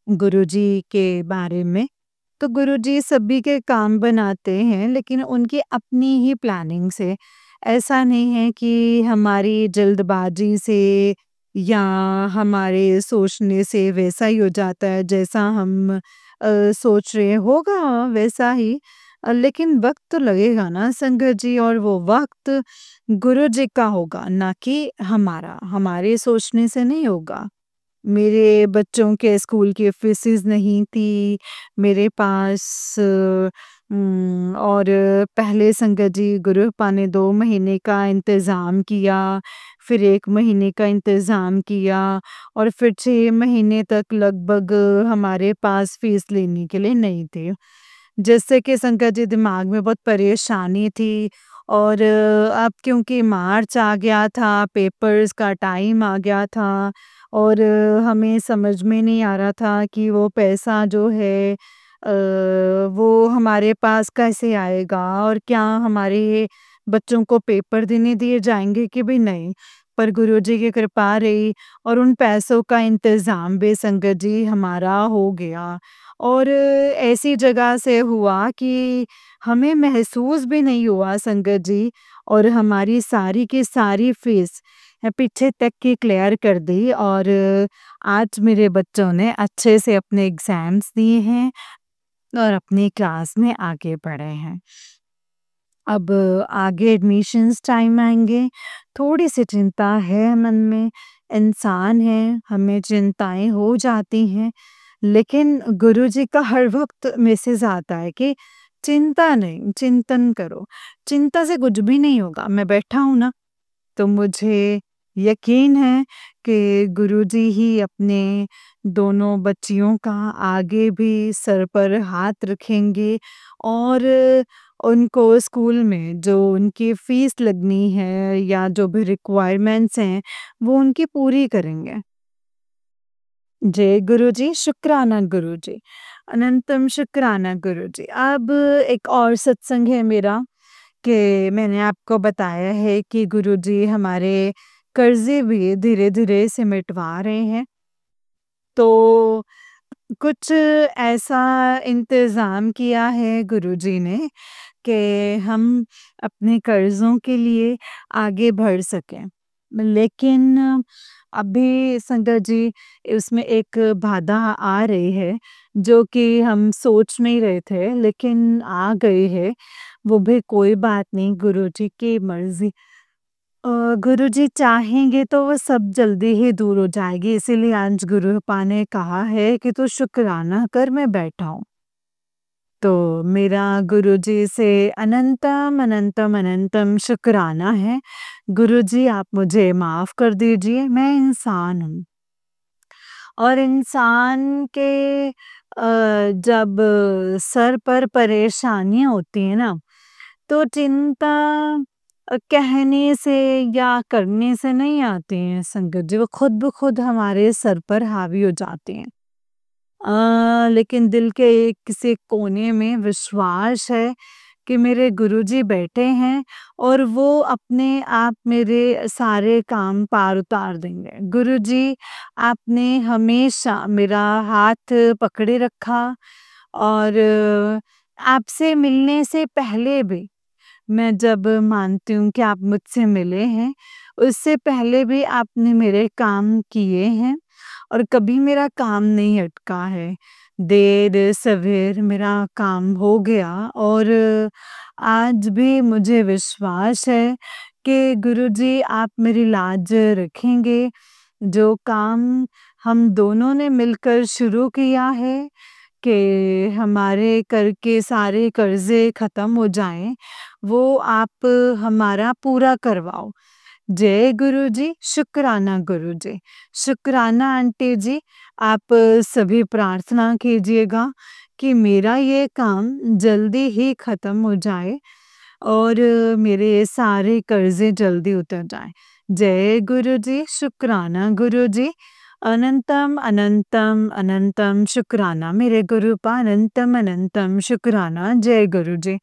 गुरुजी के बारे में, तो गुरुजी सभी के काम बनाते हैं लेकिन उनकी अपनी ही प्लानिंग से। ऐसा नहीं है कि हमारी जल्दबाजी से या हमारे सोचने से वैसा ही हो जाता है जैसा हम सोच रहे हैं, होगा वैसा ही। लेकिन वक़्त तो लगेगा ना संगत जी, और वो वक़्त गुरुजी का होगा ना कि हमारा, हमारे सोचने से नहीं होगा। मेरे बच्चों के स्कूल की फीसेस नहीं थी मेरे पास, और पहले संगत जी गुरुपा ने 2 महीने का इंतज़ाम किया, फिर 1 महीने का इंतज़ाम किया और फिर 6 महीने तक लगभग हमारे पास फीस लेने के लिए नहीं थे। जिससे कि संगत जी दिमाग में बहुत परेशानी थी और अब क्योंकि मार्च आ गया था, पेपर्स का टाइम आ गया था और हमें समझ में नहीं आ रहा था कि वो पैसा जो है वो हमारे पास कैसे आएगा और क्या हमारे बच्चों को पेपर देने दिए जाएँगे कि भी नहीं। पर गुरुजी की कृपा रही और उन पैसों का इंतज़ाम भी संगत जी हमारा हो गया। और ऐसी जगह से हुआ कि हमें महसूस भी नहीं हुआ संगत जी, और हमारी सारी की सारी फीस पीछे तक की क्लियर कर दी और आज मेरे बच्चों ने अच्छे से अपने एग्ज़ाम्स दिए हैं और अपनी क्लास में आगे बढ़े हैं। अब आगे एडमिशन्स टाइम आएँगे, थोड़ी-सी चिंता है मन में, इंसान हैं, हमें चिंताएँ हो जाती हैं, लेकिन गुरुजी का हर वक़्त मैसेज आता है कि चिंता नहीं, चिंतन करो, चिंता से कुछ भी नहीं होगा। मैं बैठा हूँ ना, तो मुझे यकीन है कि गुरुजी ही अपने दोनों बच्चियों का आगे भी सर पर हाथ रखेंगे और उनको स्कूल में जो उनकी फ़ीस लगनी है या जो भी रिक्वायरमेंट्स हैं, वो उनकी पूरी करेंगे। जय गुरुजी, शुक्राना गुरुजी, अनंतम शुक्राना गुरुजी। अब एक और सत्संग है मेरा कि मैंने आपको बताया है कि गुरुजी हमारे कर्ज़े भी धीरे-धीरे से मिटवा रहे हैं। तो कुछ ऐसा इंतज़ाम किया है गुरुजी ने कि हम अपने कर्ज़ों के लिए आगे बढ़ सकें। लेकिन अभी संगत जी उसमें एक बाधा आ रही है, जो कि हम सोच नहीं रहे थे लेकिन आ गई है। वो भी कोई बात नहीं, गुरुजी की मर्ज़ी। गुरुजी चाहेंगे तो वो सब जल्दी ही दूर हो जाएगी, इसीलिए आज गुरुपा ने कहा है कि तू शुक्राना कर, मैं बैठा हूँ। तो मेरा गुरुजी से अनंतम, अनंतम, अनंतम शुक्राना है। गुरुजी आप मुझे माफ़ कर दीजिए, मैं इंसान हूँ। और इंसान के जब सर पर परेशानियाँ होती हैं ना, तो चिंता कहने से या करने से नहीं आती हैं संगत जी, वो खुद ब खुद हमारे सर पर हावी हो जाती हैं। लेकिन दिल के एक किसी कोने में विश्वास है कि मेरे गुरुजी बैठे हैं और वो अपने आप मेरे सारे काम पार उतार देंगे। गुरुजी आपने हमेशा मेरा हाथ पकड़े रखा और आपसे मिलने से पहले भी मैं जब मानती हूँ कि आप मुझसे मिले हैं, उससे पहले भी आपने मेरे काम किए हैं और कभी मेरा काम नहीं अटका है। देर-सवेर मेरा काम हो गया और आज भी मुझे विश्वास है कि गुरुजी आप मेरी लाज रखेंगे। जो काम हम दोनों ने मिलकर शुरू किया है कि हमारे कर के सारे कर्ज़े ख़त्म हो जाएँ, वो आप हमारा पूरा करवाओ। जय गुरुजी, शुक्राना गुरुजी। शुक्राना आंटी जी, आप सभी प्रार्थना कीजिएगा कि मेरा ये काम जल्दी ही ख़त्म हो जाए और मेरे सारे कर्ज़े जल्दी उतर जाएँ। जय गुरुजी, शुक्राना गुरुजी। अनंतम, अनंतम, अनंतम शुक्राना मेरे गुरुपा अनंतम, अनंतम शुक्राना। जय गुरुजी।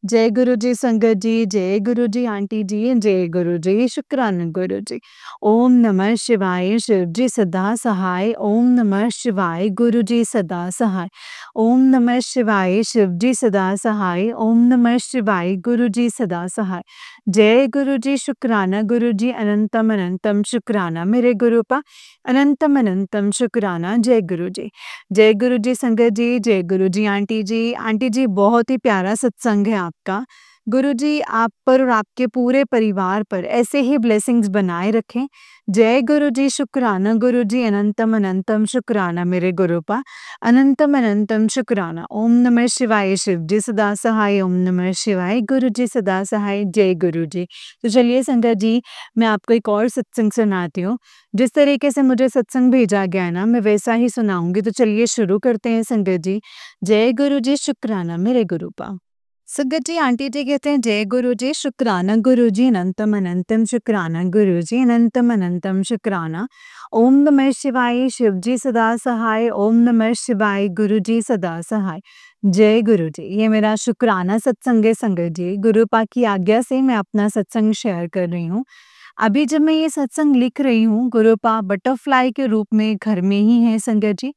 जय गुरुजी संगत जी, जय गुरुजी आंटी जी, जय गुरुजी, शुक्राना गुरुजी। ओम नमः शिवाय, शिव जी सदा सहाय। ओम नमः शिवाय, गुरुजी सदा सहाय। ओम नमः शिवाय, शिव जी सदा सहाय। ओम नमः शिवाय, गुरुजी सदा सहाय। जय गुरुजी, शुक्राना गुरुजी, अनंतम अनंतम शुक्राना मेरे गुरुपा अनंतम अनंतम शुक्राना। जय गुरुजी। जय गुरुजी संगत जी, जय गुरुजी आंटी जी। आंटी जी बहुत ही प्यारा सत्संग है आपका। गुरुजी आप पर और आपके पूरे परिवार पर ऐसे ही ब्लेसिंग्स बनाए रखें। जय गुरुजी, शुक्राना गुरुजी, अनंतम अनंतम शुक्राना मेरे गुरुपा अनंतम अनंतम शुक्राना। ओम नमः शिवाय, शिव जी सदा सहाय। ओम नमः शिवाय, गुरु जी सदा सहाय। जय गुरु जी। तो चलिए संगत जी, मैं आपको एक और सत्संग सुनाती हूँ। जिस तरीके से मुझे सत्संग भेजा गया है ना, मैं वैसा ही सुनाऊंगी। तो चलिए शुरू करते हैं संगत जी। जय गुरु जी, शुक्राना मेरे गुरुपा। संगत जी आंटी जी कहते हैं जय गुरु जी, शुक्राना गुरु जी, अनंतम अनंतम शुक्राना गुरु जी, अनंतम अनंतम शुक्राना। ओम नमः शिवाय, शिव जी सदा सहाय। ओम नमः शिवाय, गुरु जी सदा सहाय। जय गुरु जी। ये मेरा शुक्राना सत्संग है संगत जी। गुरुपा की आज्ञा से मैं अपना सत्संग शेयर कर रही हूँ। अभी जब मैं ये सत्संग लिख रही हूँ, गुरुपा बटरफ्लाई के रूप में घर में ही है संगत जी।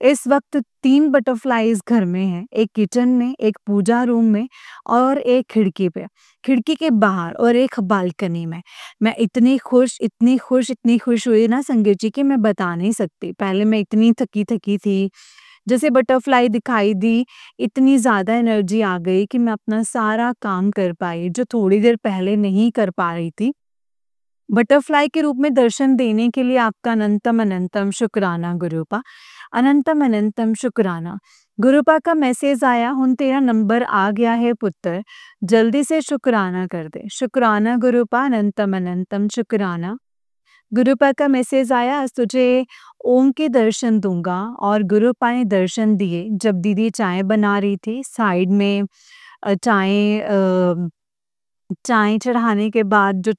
इस वक्त 3 बटरफ्लाइज़ घर में हैं, एक किचन में, एक पूजा रूम में और एक खिड़की पे। खिड़की के बाहर और एक बालकनी में। मैं इतनी खुश, इतनी खुश, इतनी खुश हुई ना संगीत जी कि मैं बता नहीं सकती। पहले मैं इतनी थकी-थकी थी, जैसे बटरफ्लाई दिखाई दी, इतनी ज़्यादा एनर्जी आ गई कि मैं अपना सारा काम कर पाई, जो थोड़ी देर पहले नहीं कर पा रही थी। बटरफ्लाई के रूप में दर्शन देने के लिए आपका अनंतम अनंतम शुक्राना गुरुपा अनंतम अनंतम शुक्राना। गुरुपा का मैसेज आया, हुन तेरा नंबर आ गया है पुत्र, जल्दी से शुक्राना कर दे। शुक्राना गुरुपा अनंतम अनंतम शुक्राना। गुरुपा का मैसेज आया, आज तुझे ओम के दर्शन दूंगा। और गुरुपा ने दर्शन दिए जब दीदी चाय बना रही थी साइड में। चाय चढ़ाने के बाद जो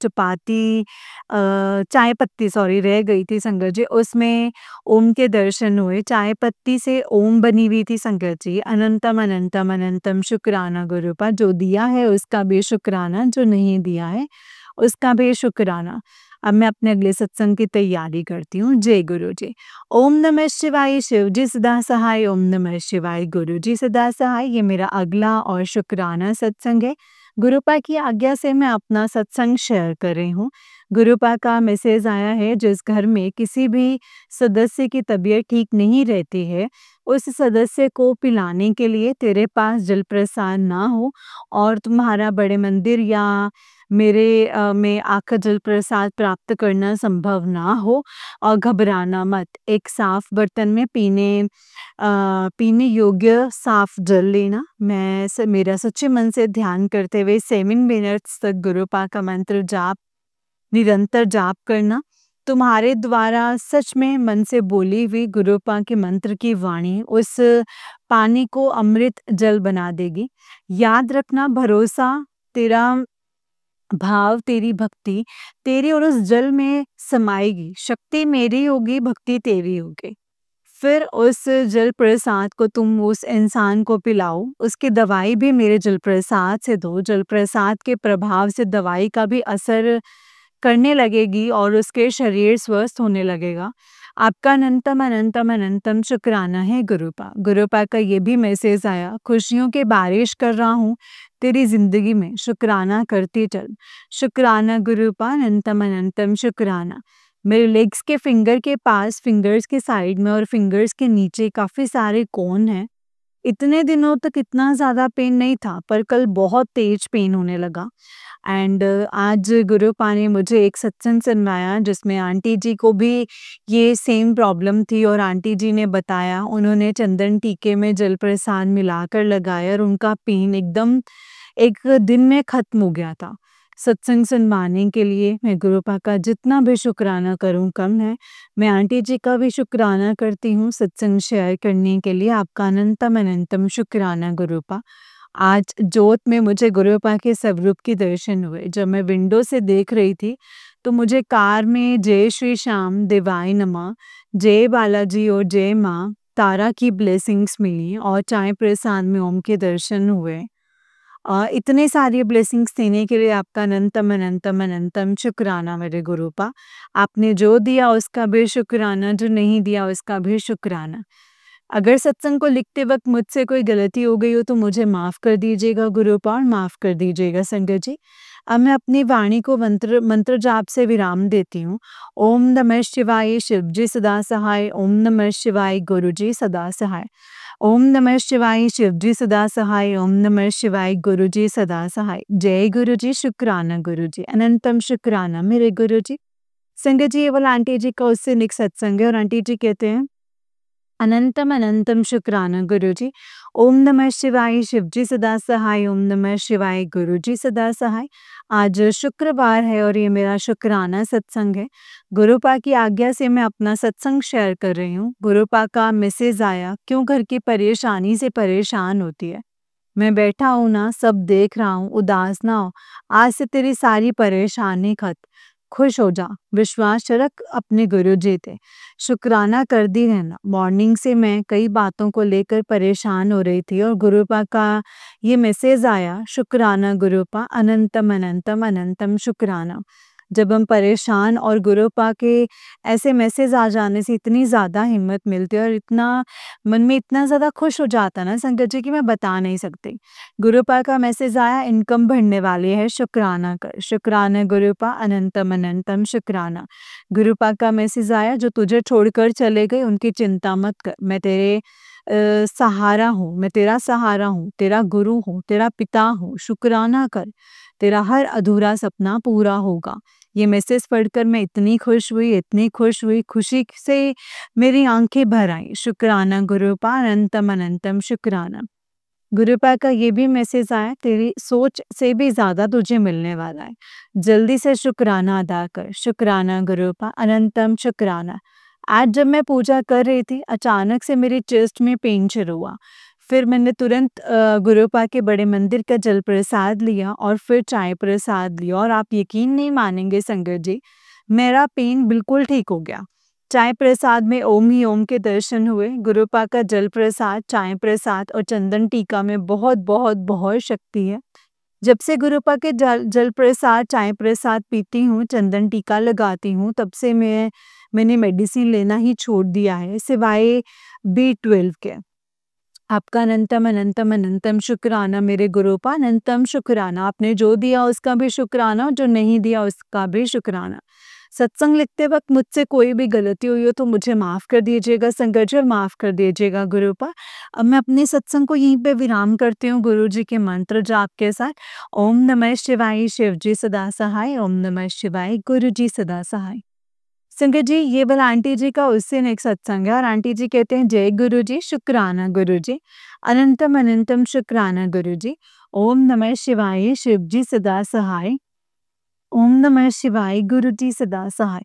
चाय पत्ती सॉरी रह गई थी संगत जी, उसमें ओम के दर्शन हुए। चाय पत्ती से ओम बनी हुई थी संगत जी। अनंतम अनंतम अनंतम शुक्राना गुरुपा। जो दिया है उसका भी शुक्राना, जो नहीं दिया है उसका भी शुक्राना। अब मैं अपने अगले सत्संग की तैयारी करती हूँ। जय गुरु जी। ओम नमः शिवाय, शिव जी सदा सहाय। ओम नमः शिवाय, गुरु जी सदा सहाय। ये मेरा अगला और शुक्राना सत्संग है। गुरुपा की आज्ञा से मैं अपना सत्संग शेयर कर रही हूँ। गुरुपा का मैसेज आया है, जिस घर में किसी भी सदस्य की तबीयत ठीक नहीं रहती है, उस सदस्य को पिलाने के लिए तेरे पास जल प्रसाद ना हो और तुम्हारा बड़े मंदिर या मेरे में आकर जल प्रसाद प्राप्त करना संभव ना हो और घबराना मत। एक साफ बर्तन में पीने योग्य साफ जल लेना। मेरा सच्चे मन से ध्यान करते हुए 7 मिनट्स तक गुरुपा का मंत्र जाप निरंतर जाप करना। तुम्हारे द्वारा सच में मन से बोली हुई गुरुपा के मंत्र की वाणी उस पानी को अमृत जल बना देगी। याद रखना, भरोसा, तेरा भाव, तेरी भक्ति तेरे और उस जल में समाएगी। शक्ति मेरी होगी, भक्ति तेरी होगी। फिर उस जल प्रसाद को तुम उस इंसान को पिलाओ। उसकी दवाई भी मेरे जल प्रसाद से दो। जल प्रसाद के प्रभाव से दवाई का भी असर करने लगेगी और उसके शरीर स्वस्थ होने लगेगा। आपका अनंतम अनंतम अनंतम शुक्राना है गुरुपा। गुरुपा का ये भी मैसेज आया, खुशियों की बारिश कर रहा हूँ तेरी ज़िंदगी में, शुक्राना करती चल। शुक्राना गुरुपा, अनंतम अनंतम शुक्राना। मेरे लेग्स के फिंगर के पास, फिंगर्स के साइड में और फिंगर्स के नीचे काफ़ी सारे कोन हैं। इतने दिनों तक इतना ज़्यादा पेन नहीं था, पर कल बहुत तेज पेन होने लगा। एंड आज गुरुपा ने मुझे एक सत्संग सुनवाया जिसमें आंटी जी को भी ये सेम प्रॉब्लम थी और आंटी जी ने बताया, उन्होंने चंदन टीके में जल प्रसाद मिलाकर लगाया और उनका पेन एकदम एक दिन में ख़त्म हो गया था। सत्संग सुनवाने के लिए मैं गुरुपा का जितना भी शुक्राना करूँ कम है। मैं आंटी जी का भी शुक्राना करती हूँ सत्संग शेयर करने के लिए। आपका अनंतम अनंतम शुक्राना गुरुपा। आज जोत में मुझे गुरुपा के स्वरूप के दर्शन हुए। जब मैं विंडो से देख रही थी, तो मुझे कार में जय श्री श्याम, देवाय नमः, जय बालाजी और जय माँ तारा की ब्लेसिंग्स मिली और चाय प्रसाद में ओम के दर्शन हुए। इतने सारी ब्लेसिंग्स देने के लिए आपका अनंतम अनंतम अनंतम शुक्राना मेरे गुरुपा। आपने जो दिया उसका भी शुक्राना, जो नहीं दिया उसका भी शुक्राना। अगर सत्संग को लिखते वक्त मुझसे कोई गलती हो गई हो तो मुझे माफ़ कर दीजिएगा गुरुपा और माफ़ कर दीजिएगा संगत जी। अब मैं अपनी वाणी को मंत्र जाप से विराम देती हूँ। ओम नमः शिवाय, शिव जी सदा सहाय। ओम नमः शिवाय, गुरु जी सदा सहाय। ओम नमः शिवाय, शिव जी सदा सहाय। ओम नमः शिवाय, गुरु जी सदा सहाय। जय गुरु जी, शुक्राना गुरु जी, अनंतम शुक्राना मेरे गुरु जी। संगत जी, ये वाला आंटी जी का उससे निक सत्संग है और आंटी जी कहते हैं, अनंतम अनंतम शुक्राना गुरु जी। ओम नमः शिवाय, शिव जी सदा सहाय। ओम नमः शिवाय, गुरु जी सदा सहाय। आज शुक्रवार है और ये मेरा शुक्राना सत्संग है। गुरुपा की आज्ञा से मैं अपना सत्संग शेयर कर रही हूँ। गुरुपा का मैसेज आया, क्यों घर की परेशानी से परेशान होती है। मैं बैठा हूँ ना, सब देख रहा हूँ, उदास ना हो। आज से तेरी सारी परेशानी खत्म। खुश हो जा, विश्वास रख अपने गुरु जी थे। शुक्राना कर दी रहना। मॉर्निंग से मैं कई बातों को लेकर परेशान हो रही थी और गुरुपा का ये मैसेज आया, शुक्राना गुरुपा, अनंतम अनंतम अनंतम शुक्राना। जब हम परेशान और गुरुपा के ऐसे मैसेज आ जाने से इतनी ज़्यादा हिम्मत मिलती है और इतना मन में इतना ज़्यादा खुश हो जाता ना संगत जी कि मैं बता नहीं सकती। गुरुपा का मैसेज आया, इनकम बढ़ने वाली है, शुक्राना कर। शुक्राना गुरुपा, अनंतम अनंतम शुक्राना। गुरुपा का मैसेज आया, जो तुझे छोड़कर चले गए उनकी चिंता मत कर, मैं तेरे सहारा हूँ, मैं तेरा सहारा हूँ, तेरा गुरु हूँ, तेरा पिता हूँ, शुक्राना कर, तेरा हर अधूरा सपना पूरा होगा। ये मैसेज पढ़कर मैं इतनी खुश हुई, इतनी खुश हुई, खुशी से मेरी आंखें भर आईं। शुक्राना गुरुपा, अनंतम अनंतम शुक्राना। गुरुपा का ये भी मैसेज आया, तेरी सोच से भी ज़्यादा तुझे मिलने वाला है। जल्दी से शुक्राना अदा कर। शुक्राना गुरुपा, अनंतम शुक्राना। आज जब मैं पूजा कर रही थी, अचानक से मेरे चेस्ट में पेन शुरू हुआ। फिर मैंने तुरंत गुरुपा के बड़े मंदिर का जल प्रसाद लिया और फिर चाय प्रसाद लिया और आप यकीन नहीं मानेंगे संगत जी, मेरा पेन बिल्कुल ठीक हो गया। चाय प्रसाद में ओम ही ओम के दर्शन हुए। गुरुपा का जल प्रसाद, चाय प्रसाद और चंदन टीका में बहुत बहुत बहुत शक्ति है। जब से गुरुपा के जल प्रसाद, चाय प्रसाद पीती हूँ, चंदन टीका लगाती हूँ, तब से मैंने मेडिसिन लेना ही छोड़ दिया है, सिवाय B12 के। आपका अनंतम अनंतम अनंतम शुक्राना मेरे गुरुपा, अनंतम शुक्राना। आपने जो दिया उसका भी शुक्राना, जो नहीं दिया उसका भी शुक्राना। सत्संग लिखते वक्त मुझसे कोई भी गलती हुई हो तो मुझे माफ़ कर दीजिएगा संगत जी और माफ़ कर दीजिएगा गुरुपा। अब मैं अपने सत्संग को यहीं पे विराम करती हूँ गुरु जी के मंत्र जाप के साथ। ओम नमः शिवाय, शिव जी सदा सहाय। ओम नमः शिवाय, गुरु जी सदा सहाय। संगत जी, ये वाला आंटी जी का उस दिन एक सत्संग है और आंटी जी कहते हैं, जय गुरु जी, शुक्राना गुरु जी, अनंतम अनंतम शुक्राना गुरु जी। ओम नमः शिवाय, शिव जी सदा सहाय। ओम नमः शिवाय, गुरु जी सदा सहाय।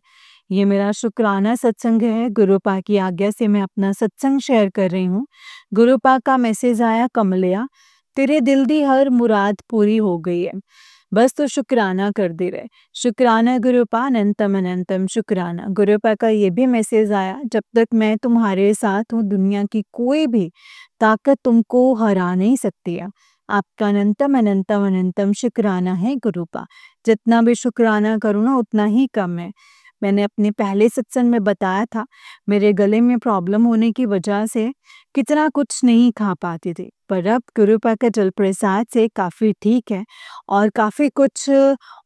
ये मेरा शुक्राना सत्संग है। गुरुपा की आज्ञा से मैं अपना सत्संग शेयर कर रही हूँ। गुरुपा का मैसेज आया, कमलिया तेरे दिल दी हर मुराद पूरी हो गई है, बस तो शुक्राना कर दे रहे। शुक्राना गुरुपा, अनंतम अनंतम शुक्राना। गुरुपा का ये भी मैसेज आया, जब तक मैं तुम्हारे साथ हूँ दुनिया की कोई भी ताकत तुमको हरा नहीं सकती है। आपका अनंतम अनंतम अनंतम शुक्राना है गुरुपा। जितना भी शुक्राना करूँ ना उतना ही कम है। मैंने अपने पहले सत्संग में बताया था, मेरे गले में प्रॉब्लम होने की वजह से कितना कुछ नहीं खा पाती थी। पर अब गुरुपा का जल प्रसाद से काफ़ी ठीक है और काफ़ी कुछ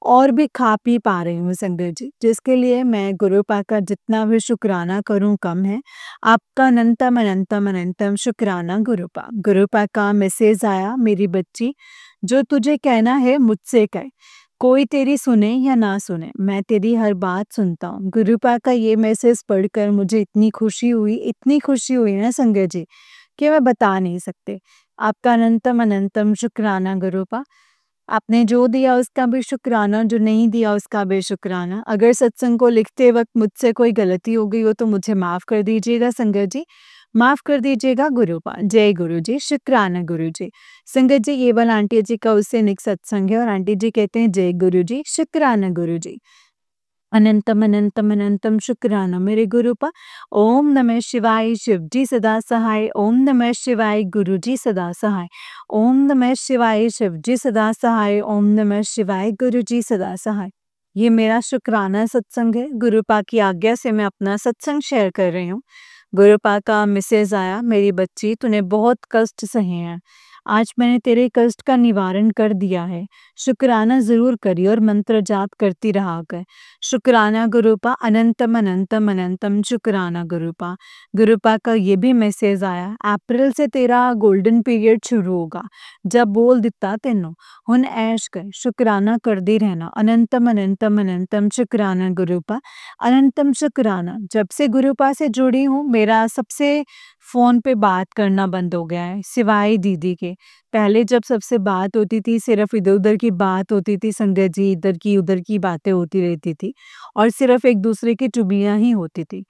और भी खा पी पा रही हूँ संगत जी, जिसके लिए मैं गुरुपा का जितना भी शुक्राना करूँ कम है। आपका अनंतम, अनंतम, अनंतम शुक्राना गुरुपा। गुरुपा का मैसेज आया, मेरी बच्ची, जो तुझे कहना है मुझसे कह। कोई तेरी सुने या ना सुने, मैं तेरी हर बात सुनता हूँ। गुरुपा का ये मैसेज पढ़कर मुझे इतनी खुशी हुई ना संगत जी, कि मैं बता नहीं सकती। आपका अनंतम, अनंतम शुक्राना गुरुपा। आपने जो दिया उसका भी शुक्राना, जो नहीं दिया उसका भी शुक्राना। अगर सत्संग को लिखते वक़्त मुझसे कोई गलती हो गई हो तो मुझे माफ़ कर दीजिएगा संगत जी, माफ़ कर दीजिएगा गुरुपा। जय गुरु जी, शुक्राना गुरु जी। संगत जी, ये वाला आंटी जी का उससे निक सत्संग है और आंटी जी कहते हैं जय गुरु जी, शुक्राना गुरु जी। अनंतम, अनंतम, अनंतम शुक्राना मेरे गुरुपा। ओम नमः शिवाय, शिव जी सदा सहाय। ओम नमः शिवाय, गुरु जी सदा सहाय। ओम नमः शिवाय, शिव जी सदा सहाय। ओम नमः शिवाय, गुरु जी सदा सहाय। ये मेरा शुक्राना सत्संग है। गुरुपा की आज्ञा से मैं अपना सत्संग शेयर कर रही हूँ। गुरुपा का मैसेज आया, मेरी बच्ची तूने बहुत कष्ट सहे हैं, आज मैंने तेरे कष्ट का निवारण कर दिया है। शुक्राना ज़रूर करी और मंत्र जाप करती रहा कर। शुक्राना गुरुपा, अनंतम, अनंतम, अनंतम शुक्राना गुरुपा। गुरुपा का ये भी मैसेज आया, अप्रैल से तेरा गोल्डन पीरियड शुरू होगा। जब बोल दिता तेनों, हुन ऐश कर, शुक्राना करदी रहना। अनंतम, अनंतम, अनंतम शुक्राना गुरुपा। अनंतम शुक्राना। जब से गुरुपा से जुड़ी हूँ, मेरा सबसे फ़ोन पे बात करना बंद हो गया है, सिवाय दीदी के। पहले जब सबसे बात होती थी, सिर्फ़ इधर-उधर की बात होती थी संगत जी, इधर की उधर की बातें होती रहती थी और सिर्फ़ एक-दूसरे की चुगलियाँ ही होती थी।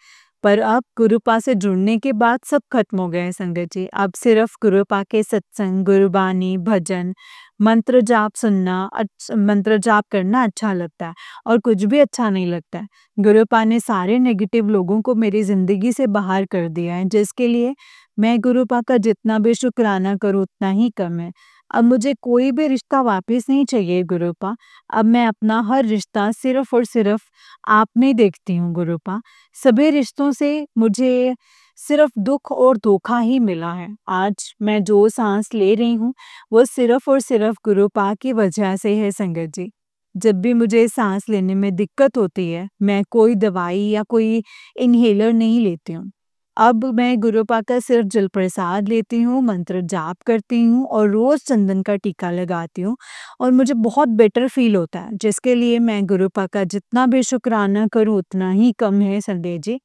पर अब गुरुपा से जुड़ने के बाद सब खत्म हो गया है संगत जी। अब सिर्फ़ गुरुपा के सत्संग, गुरबानी, भजन, मंत्र जाप सुनना, मंत्र जाप करना अच्छा लगता है और कुछ भी अच्छा नहीं लगता है। गुरुपा ने सारे नेगेटिव लोगों को मेरी ज़िंदगी से बाहर कर दिया है, जिसके लिए मैं गुरुपा का जितना भी शुक्राना करूँ उतना ही कम है। अब मुझे कोई भी रिश्ता वापस नहीं चाहिए गुरुपा। अब मैं अपना हर रिश्ता सिर्फ़ और सिर्फ़ आप में देखती हूँ गुरुपा। सभी रिश्तों से मुझे सिर्फ़ दुःख और धोखा ही मिला है। आज मैं जो साँस ले रही हूँ, वो सिर्फ़ और सिर्फ़ गुरुपा की वजह से है संगत जी। जब भी मुझे साँस लेने में दिक्कत होती है, मैं कोई दवाई या कोई इन्हेलर नहीं लेती हूँ। अब मैं गुरुपा का सिर्फ़ जल प्रसाद लेती हूँ, मंत्र जाप करती हूँ और रोज़ चंदन का टीका लगाती हूँ और मुझे बहुत बेटर फ़ील होता है, जिसके लिए मैं गुरुपा का जितना भी शुक्राना करूँ उतना ही कम है संजय जी।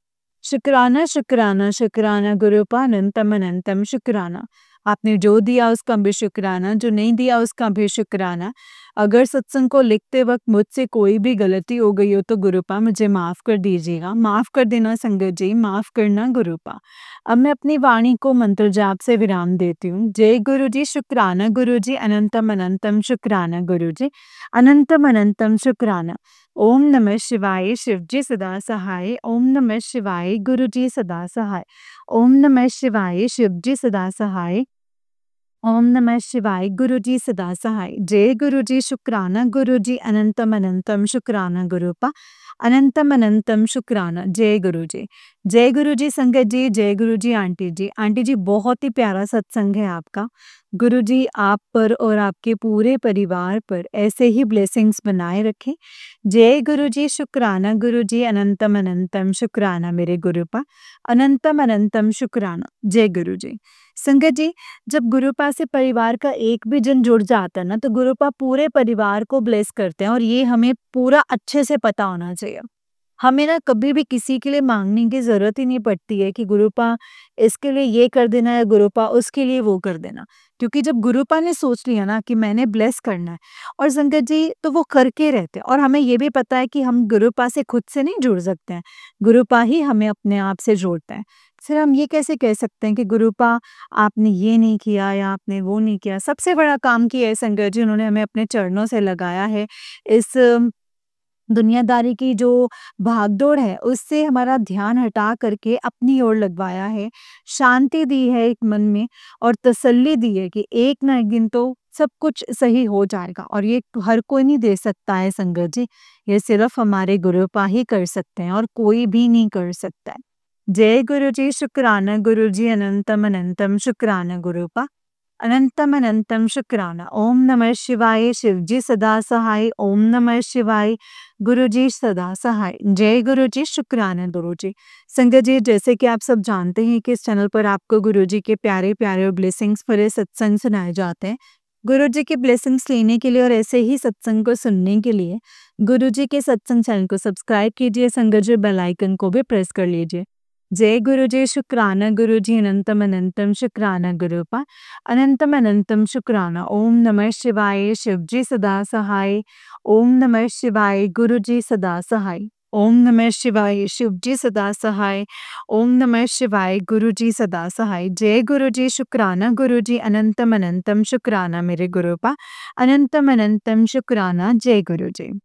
शुक्राना, शुक्राना, शुक्राना गुरुपा, अनंतम, अनंतम शुक्राना। आपने जो दिया उसका भी शुक्राना, जो नहीं दिया उसका भी शुक्राना। अगर सत्संग को लिखते वक़्त मुझसे कोई भी गलती हो गई हो तो गुरुपा मुझे माफ़ कर दीजिएगा। माफ़ कर देना संगत जी, माफ़ करना गुरुपा। अब मैं अपनी वाणी को मंत्र जाप से विराम देती हूँ। जय गुरु जी, शुक्राना गुरु जी, अनंतम, अनंतम शुक्राना गुरु जी, अनंतम, अनंतम शुक्राना। ओम नमः शिवाय, शिव जी सदा सहाय। ओम नमः शिवाय, गुरु जी सदा सहाय। ओम नमः शिवाय, शिव जी सदा सहाय। ओम नमः शिवाय, गुरु जी सदा सहाय। जय गुरु जी, शुक्राना गुरु जी, अनंतम, अनंतम शुक्राना गुरुपा। अनंतम, अनंतम शुक्राना। जय गुरु जी। जय गुरु जी संगत जी, जय गुरु जी आंटी जी। आंटी जी, बहुत ही प्यारा सत्संग है आपका। गुरु जी आप पर और आपके पूरे परिवार पर ऐसे ही ब्लेसिंग्स बनाए रखें। जय गुरु जी, शुक्राना गुरु जी, अनंतम, अनंतम शुक्राना मेरे गुरुपा। अनंतम, अनंतम शुक्राना। जय गुरु जी। संगत जी, जब गुरुपा से परिवार का एक भी जन जुड़ जाता है ना, तो गुरुपा पूरे परिवार को ब्लेस करते हैं और ये हमें पूरा अच्छे से पता होना चाहिए। हमें ना कभी भी किसी के लिए माँगने की ज़रूरत ही नहीं पड़ती है कि गुरुपा इसके लिए ये कर देना या गुरुपा उसके लिए वो कर देना। क्योंकि जब गुरुपा ने सोच लिया ना कि मैंने ब्लेस करना है और संगत जी तो वो करके रहते हैं और हमें ये भी पता है कि हम गुरुपा से खुद से नहीं जुड़ सकते हैं। गुरुपा ही हमें अपने आप से जोड़ता है। फिर हम ये कैसे कह सकते हैं कि गुरुपा आपने ये नहीं किया या आपने वो नहीं किया। सबसे बड़ा काम किया है संगत जी, उन्होंने हमें अपने चरणों से लगाया है। इस दुनियादारी की जो भागदौड़ है उससे हमारा ध्यान हटा करके अपनी ओर लगवाया है, शांति दी है एक मन में और तसल्ली दी है कि एक ना एक दिन तो सब कुछ सही हो जाएगा और ये हर कोई नहीं दे सकता है संगत जी, ये सिर्फ़ हमारे गुरुपा ही कर सकते हैं और कोई भी नहीं कर सकता है। जय गुरु जी, शुक्राना गुरु जी, अनंतम अनंतम शुक्राना गुरुपा, अनंतम अनंतम शुक्राना। ओम नमः शिवाय, शिव जी सदा सहाय, ओम नमः शिवाय, गुरु जी सदा सहाय। जय गुरु जी, शुक्राना गुरु जी। संगत जी, जैसे कि आप सब जानते हैं कि इस चैनल पर आपको गुरु जी के प्यारे-प्यारे और ब्लेसिंग्स भरे सत्संग सुनाए जाते हैं। गुरु जी के ब्लेसिंग्स लेने के लिए और ऐसे ही सत्संग को सुनने के लिए गुरु जी के सत्संग चैनल को सब्सक्राइब कीजिए संगत जी, बेल आइकन को भी प्रेस कर लीजिए। जय गुरु जी, शुक्राना गुरु जी, अनंतम अनंतम शुक्राना गुरुपा, अनंतम अनंतम शुक्राना। ओम नमः शिवाय, शिव जी सदा सहाय, ओम नमः शिवाय, गुरु जी सदा सहाय, ओम नमः शिवाय, शिव जी सदा सहाय, ओम नमः शिवाय, गुरु जी सदा सहाय। जय गुरु जी, शुक्राना गुरु जी, अनंतम अनंतम शुक्राना मेरे गुरुपा, अनंतम अनंतम शुक्राना। जय गुरु जी।